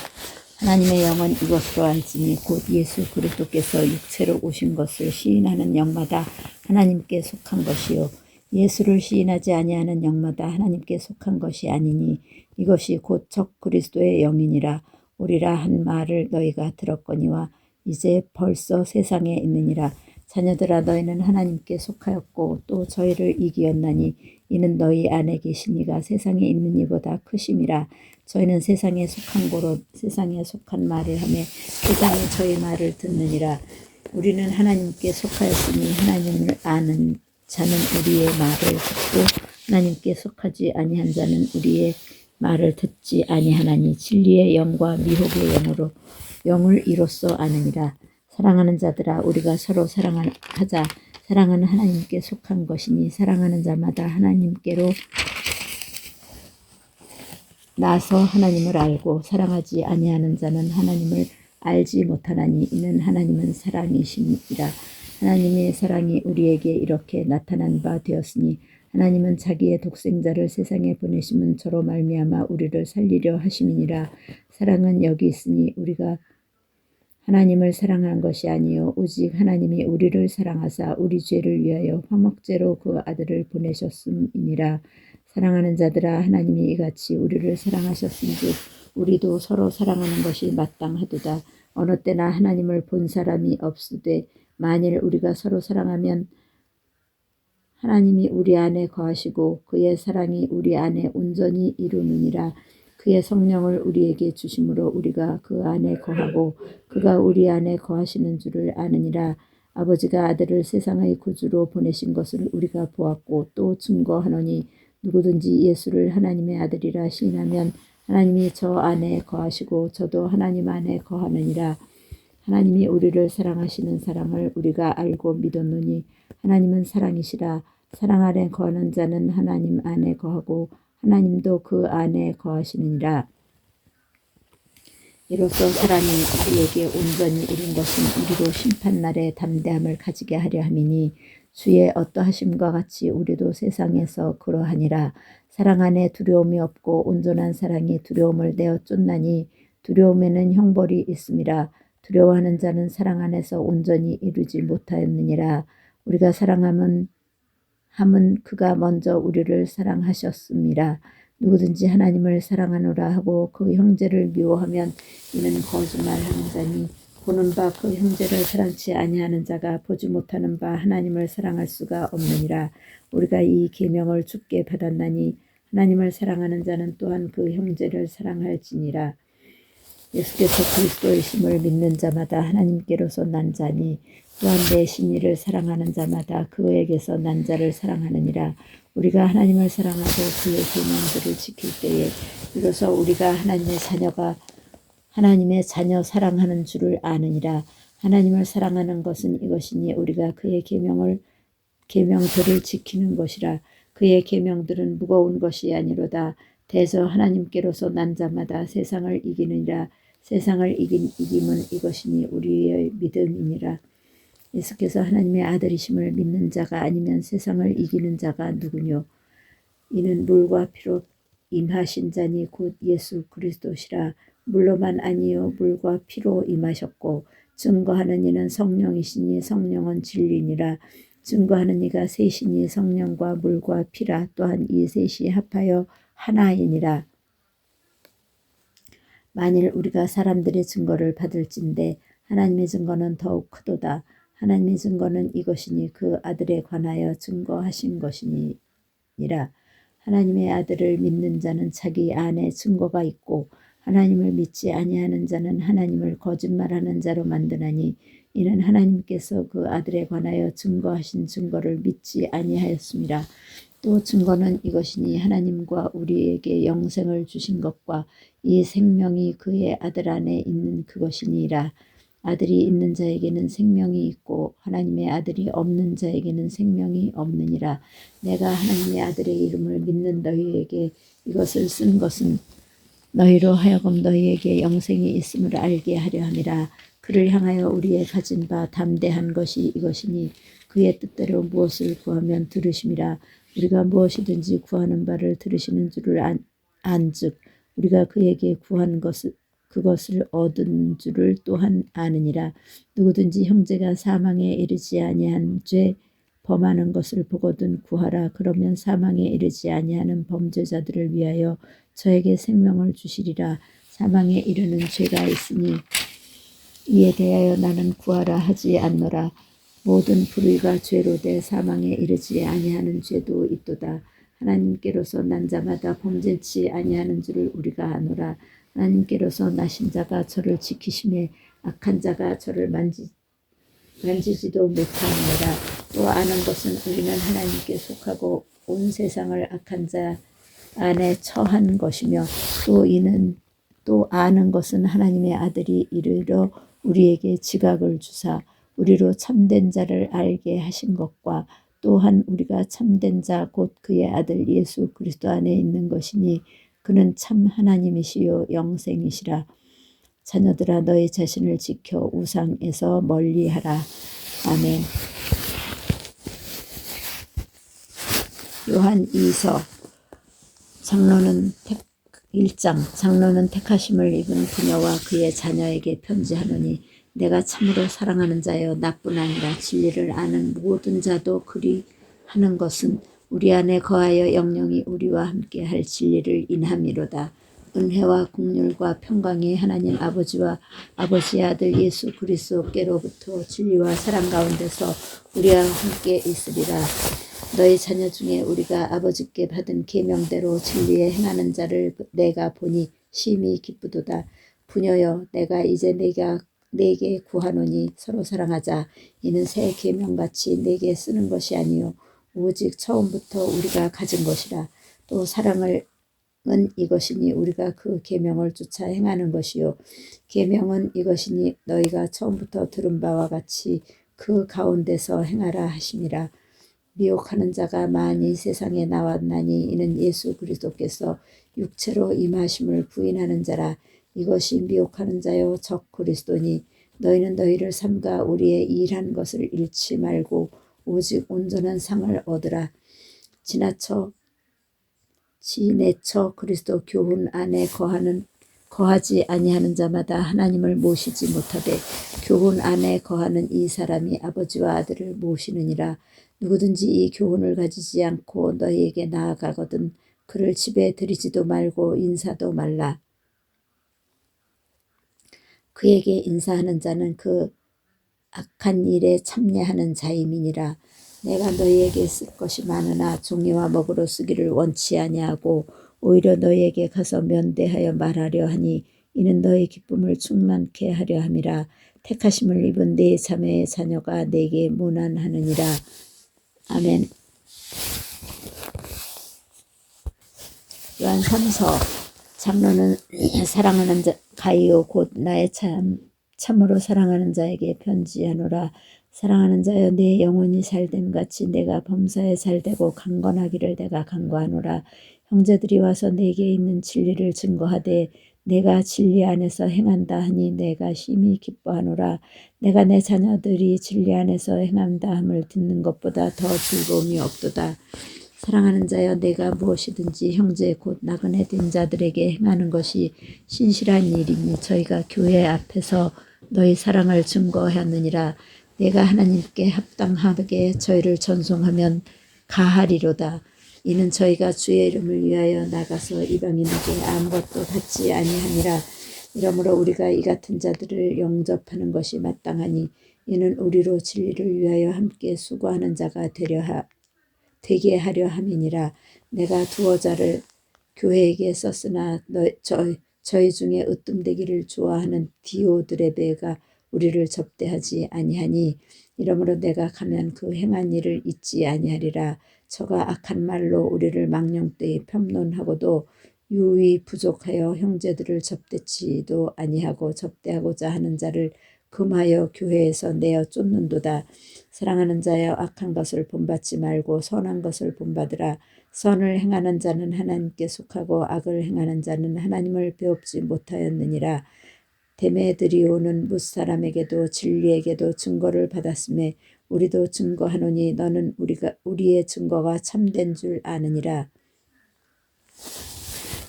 하나님의 영은 이것으로 알지니 곧 예수 그리스도께서 육체로 오신 것을 시인하는 영마다 하나님께 속한 것이요 예수를 시인하지 아니하는 영마다 하나님께 속한 것이 아니니 이것이 곧 적 그리스도의 영이니라. 오리라 한 말을 너희가 들었거니와 이제 벌써 세상에 있느니라. 자녀들아 너희는 하나님께 속하였고 또 저희를 이기었나니 이는 너희 안에 계신 이가 세상에 있는 이보다 크심이라. 저희는 세상에 속한 고로 세상에 속한 말을 하며 세상에 저희 말을 듣느니라. 우리는 하나님께 속하였으니 하나님을 아는 자는 우리의 말을 듣고 하나님께 속하지 아니한 자는 우리의 말을 듣지 아니하나니 진리의 영과 미혹의 영으로 영을 이로써 아느니라. 사랑하는 자들아 우리가 서로 사랑하자. 사랑은 하나님께 속한 것이니 사랑하는 자마다 하나님께로 나서 하나님을 알고 사랑하지 아니하는 자는 하나님을 알지 못하나니 이는 하나님은 사랑이심이라. 하나님의 사랑이 우리에게 이렇게 나타난 바 되었으니 하나님은 자기의 독생자를 세상에 보내심은 저로 말미암아 우리를 살리려 하심이니라. 사랑은 여기 있으니 우리가 하나님을 사랑한 것이 아니요 오직 하나님이 우리를 사랑하사 우리 죄를 위하여 화목제로 그 아들을 보내셨음이니라. 사랑하는 자들아 하나님이 이같이 우리를 사랑하셨은즉 우리도 서로 사랑하는 것이 마땅하도다. 어느 때나 하나님을 본 사람이 없으되 만일 우리가 서로 사랑하면 하나님이 우리 안에 거하시고 그의 사랑이 우리 안에 온전히 이루느니라. 그의 성령을 우리에게 주심으로 우리가 그 안에 거하고 그가 우리 안에 거하시는 줄을 아느니라. 아버지가 아들을 세상의 구주로 보내신 것을 우리가 보았고 또 증거하노니 누구든지 예수를 하나님의 아들이라 시인하면 하나님이 저 안에 거하시고 저도 하나님 안에 거하느니라. 하나님이 우리를 사랑하시는 사랑을 우리가 알고 믿었노니 하나님은 사랑이시라. 사랑 안에 거하는 자는 하나님 안에 거하고 하나님도 그 안에 거하시느니라. 이로써 사람이 우리에게 온전히 이룬 것은 우리로 심판날에 담대함을 가지게 하려 함이니 주의 어떠하심과 같이 우리도 세상에서 그러하니라. 사랑 안에 두려움이 없고 온전한 사랑이 두려움을 내어 쫓나니 두려움에는 형벌이 있음이라. 두려워하는 자는 사랑 안에서 온전히 이루지 못하였느니라. 우리가 사랑함은 그가 먼저 우리를 사랑하셨음이라. 누구든지 하나님을 사랑하노라 하고 그 형제를 미워하면 이는 거짓말하는 자니 보는 바 그 형제를 사랑치 아니하는 자가 보지 못하는 바 하나님을 사랑할 수가 없느니라. 우리가 이 계명을 주께 받았나니 하나님을 사랑하는 자는 또한 그 형제를 사랑할지니라. 예수께서 그리스도이심을 믿는 자마다 하나님께로서 난 자니 또한 내 신이를 사랑하는 자마다 그에게서 난 자를 사랑하느니라. 우리가 하나님을 사랑하고 그의 계명들을 지킬 때에 비로소 우리가 하나님의 자녀 사랑하는 줄을 아느니라. 하나님을 사랑하는 것은 이것이니 우리가 그의 계명들을 지키는 것이라. 그의 계명들은 무거운 것이 아니로다. 대저 하나님께로서 난 자마다 세상을 이기느니라. 세상을 이김은 이것이니 우리의 믿음이니라. 예수께서 하나님의 아들이심을 믿는 자가 아니면 세상을 이기는 자가 누구뇨? 이는 물과 피로 임하신 자니 곧 예수 그리스도시라. 물로만 아니요 물과 피로 임하셨고 증거하는 이는 성령이시니 성령은 진리니라. 증거하는 이가 셋이니 성령과 물과 피라. 또한 이 셋이 합하여 하나이니라. 만일 우리가 사람들의 증거를 받을진대 하나님의 증거는 더욱 크도다. 하나님의 증거는 이것이니 그 아들에 관하여 증거하신 것이니라. 하나님의 아들을 믿는 자는 자기 안에 증거가 있고 하나님을 믿지 아니하는 자는 하나님을 거짓말하는 자로 만드나니 이는 하나님께서 그 아들에 관하여 증거하신 증거를 믿지 아니하였음이라. 또 증거는 이것이니 하나님과 우리에게 영생을 주신 것과 이 생명이 그의 아들 안에 있는 그것이니라. 아들이 있는 자에게는 생명이 있고 하나님의 아들이 없는 자에게는 생명이 없느니라. 내가 하나님의 아들의 이름을 믿는 너희에게 이것을 쓴 것은 너희로 하여금 너희에게 영생이 있음을 알게 하려 함이라. 그를 향하여 우리의 가진 바 담대한 것이 이것이니 그의 뜻대로 무엇을 구하면 들으심이라. 우리가 무엇이든지 구하는 바를 들으시는 줄을 안즉 우리가 그에게 구한 그것을 얻은 줄을 또한 아느니라. 누구든지 형제가 사망에 이르지 아니한 죄 범하는 것을 보거든 구하라. 그러면 사망에 이르지 아니하는 범죄자들을 위하여 저에게 생명을 주시리라. 사망에 이르는 죄가 있으니 이에 대하여 나는 구하라 하지 않노라. 모든 불의가 죄로 돼 사망에 이르지 아니하는 죄도 있도다. 하나님께로서 난 자마다 범죄치 아니하는 줄을 우리가 아노라. 하나님께로서 나신 자가 저를 지키심에 악한 자가 저를 만지지도 못하느니라. 또 아는 것은 우리는 하나님께 속하고 온 세상을 악한 자 안에 처한 것이며 또 아는 것은 하나님의 아들이 이르러 우리에게 지각을 주사 우리로 참된 자를 알게 하신 것과 또한 우리가 참된 자 곧 그의 아들 예수 그리스도 안에 있는 것이니 그는 참 하나님이시요 영생이시라. 자녀들아 너희 자신을 지켜 우상에서 멀리하라. 아멘. 요한 2서 장로는 1장 장로는 택하심을 입은 부녀와 그의 자녀에게 편지하노니 내가 참으로 사랑하는 자여 나뿐 아니라 진리를 아는 모든 자도 그리 하는 것은 우리 안에 거하여 영영이 우리와 함께 할 진리를 인함이로다. 은혜와 긍휼과 평강이 하나님 아버지와 아버지의 아들 예수 그리스도께로부터 진리와 사랑 가운데서 우리와 함께 있으리라. 너희 자녀 중에 우리가 아버지께 받은 계명대로 진리에 행하는 자를 내가 보니 심히 기쁘도다. 부녀여 내가 이제 내게 구하노니 서로 사랑하자. 이는 새 계명같이 내게 쓰는 것이 아니요 오직 처음부터 우리가 가진 것이라. 또 사랑은 이것이니 우리가 그 계명을 쫓아 행하는 것이요 계명은 이것이니 너희가 처음부터 들은 바와 같이 그 가운데서 행하라 하심이라. 미혹하는 자가 많이 세상에 나왔나니 이는 예수 그리스도께서 육체로 임하심을 부인하는 자라. 이것이 미혹하는 자요 적 그리스도니 너희는 너희를 삼가 우리의 일한 것을 잃지 말고 오직 온전한 상을 얻으라. 지내쳐 그리스도 교훈 안에 거하지 아니하는 자마다 하나님을 모시지 못하되 교훈 안에 거하는 이 사람이 아버지와 아들을 모시느니라. 누구든지 이 교훈을 가지지 않고 너희에게 나아가거든 그를 집에 들이지도 말고 인사도 말라. 그에게 인사하는 자는 그 악한 일에 참여하는 자임이니라. 내가 너희에게 쓸 것이 많으나 종이와 먹으로 쓰기를 원치 아니하고 오히려 너희에게 가서 면대하여 말하려 하니 이는 너희 기쁨을 충만케 하려 함이라. 택하심을 입은 네 자매의 자녀가 내게 문안하느니라. 아멘. 요한 3서 장로는 사랑하는 자 가이오 곧 나의 참으로 사랑하는 자에게 편지하노라. 사랑하는 자여 내 영혼이 살됨 같이 내가 범사에 살되고 강건하기를 내가 간구하노라. 형제들이 와서 내게 있는 진리를 증거하되 내가 진리 안에서 행한다 하니 내가 심히 기뻐하노라. 내가 내 자녀들이 진리 안에서 행한다 함을 듣는 것보다 더 즐거움이 없도다. 사랑하는 자여 내가 무엇이든지 형제 곧 나그네 된 자들에게 행하는 것이 신실한 일이니 저희가 교회 앞에서 너희 사랑을 증거하느니라. 내가 하나님께 합당하게 저희를 전송하면 가하리로다. 이는 저희가 주의 이름을 위하여 나가서 이방인에게 아무것도 받지 아니하니라. 이러므로 우리가 이 같은 자들을 영접하는 것이 마땅하니 이는 우리로 진리를 위하여 함께 수고하는 자가 되게 하려 함이니라. 내가 두어 자를 교회에게 썼으나 저희 중에 으뜸되기를 좋아하는 디오드레베가 우리를 접대하지 아니하니 이러므로 내가 가면 그 행한 일을 잊지 아니하리라. 저가 악한 말로 우리를 망령되이 편론하고도 유의 부족하여 형제들을 접대치도 아니하고 접대하고자 하는 자를 금하여 교회에서 내어 쫓는도다. 사랑하는 자여 악한 것을 본받지 말고 선한 것을 본받으라. 선을 행하는 자는 하나님께 속하고 악을 행하는 자는 하나님을 배웁지 못하였느니라. 데메드리오는 뭇사람에게도 진리에게도 증거를 받았음에 우리도 증거하노니 너는 우리의 증거가 참된 줄 아느니라.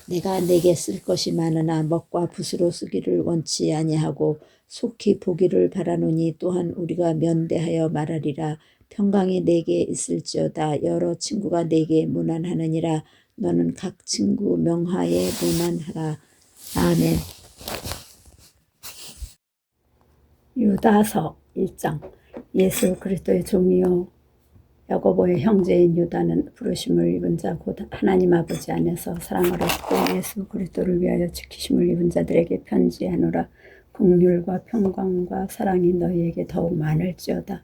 내가 내게 쓸 것이 많으나 먹과 붓으로 쓰기를 원치 아니하고 속히 보기를 바라노니 또한 우리가 면대하여 말하리라. 평강이 내게 있을지어다. 여러 친구가 내게 문안하느니라. 너는 각 친구 명하에 문안하라. 아멘. 유다서 1장. 예수 그리스도의 종이요 야고보의 형제인 유다는 부르심을 입은 자 곧 하나님 아버지 안에서 사랑을 얻고 예수 그리스도를 위하여 지키심을 입은 자들에게 편지하노라. 긍휼과 평강과 사랑이 너희에게 더욱 많을지어다.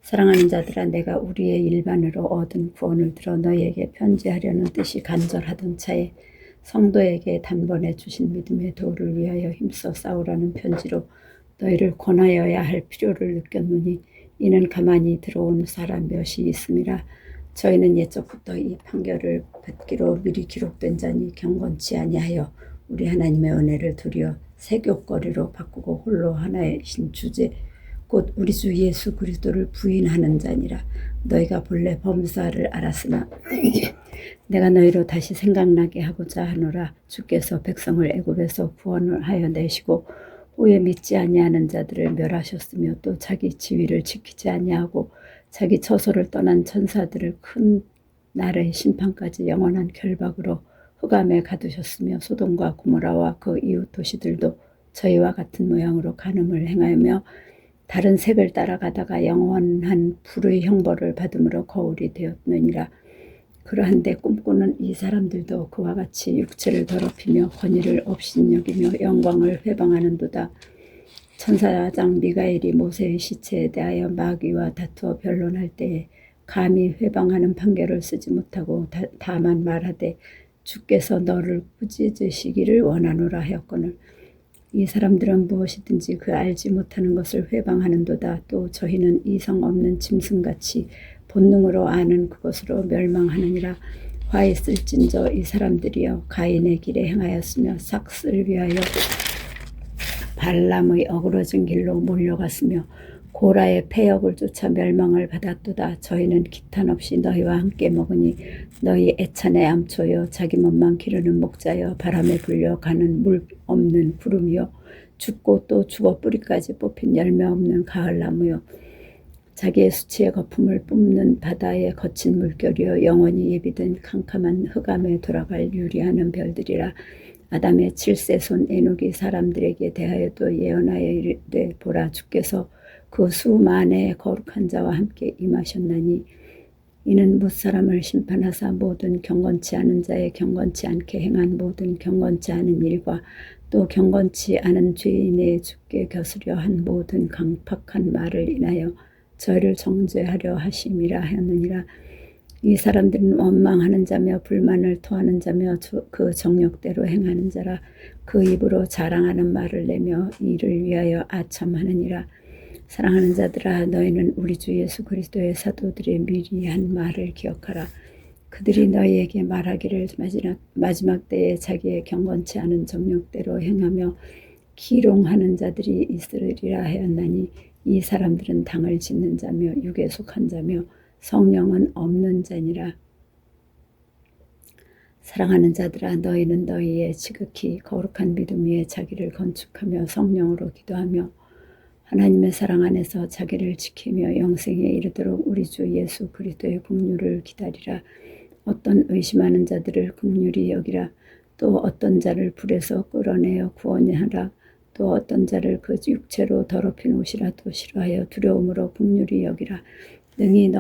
사랑하는 자들아, 내가 우리의 일반으로 얻은 구원을 들어 너희에게 편지하려는 뜻이 간절하던 차에 성도에게 단번에 주신 믿음의 도를 위하여 힘써 싸우라는 편지로 너희를 권하여야 할 필요를 느꼈노니 이는 가만히 들어온 사람 몇이 있음이라. 저희는 옛적부터 이 판결을 받기로 미리 기록된 자니 경건치 아니하여 우리 하나님의 은혜를 두려 세교거리로 바꾸고 홀로 하나이신 주제 곧 우리 주 예수 그리스도를 부인하는 자니라. 너희가 본래 범사를 알았으나 내가 너희로 다시 생각나게 하고자 하노라. 주께서 백성을 애굽에서 구원을 하여 내시고 후에 믿지 아니하는 자들을 멸하셨으며 또 자기 지위를 지키지 아니하고 자기 처소를 떠난 천사들을 큰 날의 심판까지 영원한 결박으로 흑암에 가두셨으며 소돔과 고모라와 그 이웃 도시들도 저희와 같은 모양으로 간음을 행하며 다른 색을 따라가다가 영원한 불의 형벌을 받음으로 거울이 되었느니라. 그러한데 꿈꾸는 이 사람들도 그와 같이 육체를 더럽히며 권위를 업신여기며 영광을 회방하는도다. 천사장 미가엘이 모세의 시체에 대하여 마귀와 다투어 변론할 때에 감히 회방하는 판결을 쓰지 못하고 다만 말하되 주께서 너를 꾸짖으시기를 원하노라 하였거늘 이 사람들은 무엇이든지 그 알지 못하는 것을 회방하는도다. 또 저희는 이성 없는 짐승같이 본능으로 아는 그것으로 멸망하느니라. 화 있을진저 이 사람들이여 가인의 길에 행하였으며 삭스를 위하여 발람의 어그러진 길로 몰려갔으며 고라의 패역을 쫓아 멸망을 받았도다. 저희는 기탄 없이 너희와 함께 먹으니 너희 애찬의 암초여 자기 몸만 기르는 목자여 바람에 불려가는 물 없는 구름이여 죽고 또 죽어 뿌리까지 뽑힌 열매 없는 가을나무여 자기의 수치의 거품을 뿜는 바다의 거친 물결이여 영원히 예비된 캄캄한 흑암에 돌아갈 유리하는 별들이라. 아담의 7세 손 에녹이 사람들에게 대하여도 예언하여 이르되 보라 주께서 그 수만의 거룩한 자와 함께 임하셨나니 이는 무사람을 심판하사 모든 경건치 않은 자의 경건치 않게 행한 모든 경건치 않은 일과 또 경건치 않은 죄인의 죽게 겨스려 한 모든 강팍한 말을 인하여 저희를 정죄하려 하심이라 하였느니라. 이 사람들은 원망하는 자며 불만을 토하는 자며 그 정욕대로 행하는 자라. 그 입으로 자랑하는 말을 내며 이를 위하여 아첨하느니라. 사랑하는 자들아, 너희는 우리 주 예수 그리스도의 사도들이 미리 한 말을 기억하라. 그들이 너희에게 말하기를 마지막 때에 자기의 경건치 않은 정욕대로 행하며 기롱하는 자들이 있으리라 하였나니 이 사람들은 당을 짓는 자며 육에 속한 자며 성령은 없는 자니라. 사랑하는 자들아, 너희는 너희의 지극히 거룩한 믿음 위에 자기를 건축하며 성령으로 기도하며 하나님의 사랑 안에서 자기를 지키며 영생에 이르도록 우리 주 예수 그리스도의 긍휼을 기다리라. 어떤 의심하는 자들을 긍휼히 여기라. 또 어떤 자를 불에서 끌어내어 구원하라. 또 어떤 자를 그 육체로 더럽힌 옷이라도 싫어하여 두려움으로 긍휼히 여기라. 능히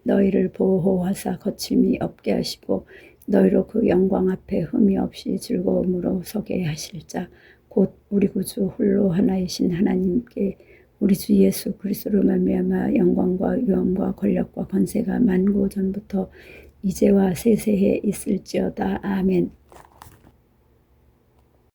너희를 보호하사 거침이 없게 하시고 너희로 그 영광 앞에 흠이 없이 즐거움으로 서게 하실 자 곧 우리 구주 홀로 하나이신 하나님께 우리 주 예수 그리스도로 말미암아 영광과 위엄과 권력과 권세가 만고 전부터 이제와 세세에 있을지어다. 아멘.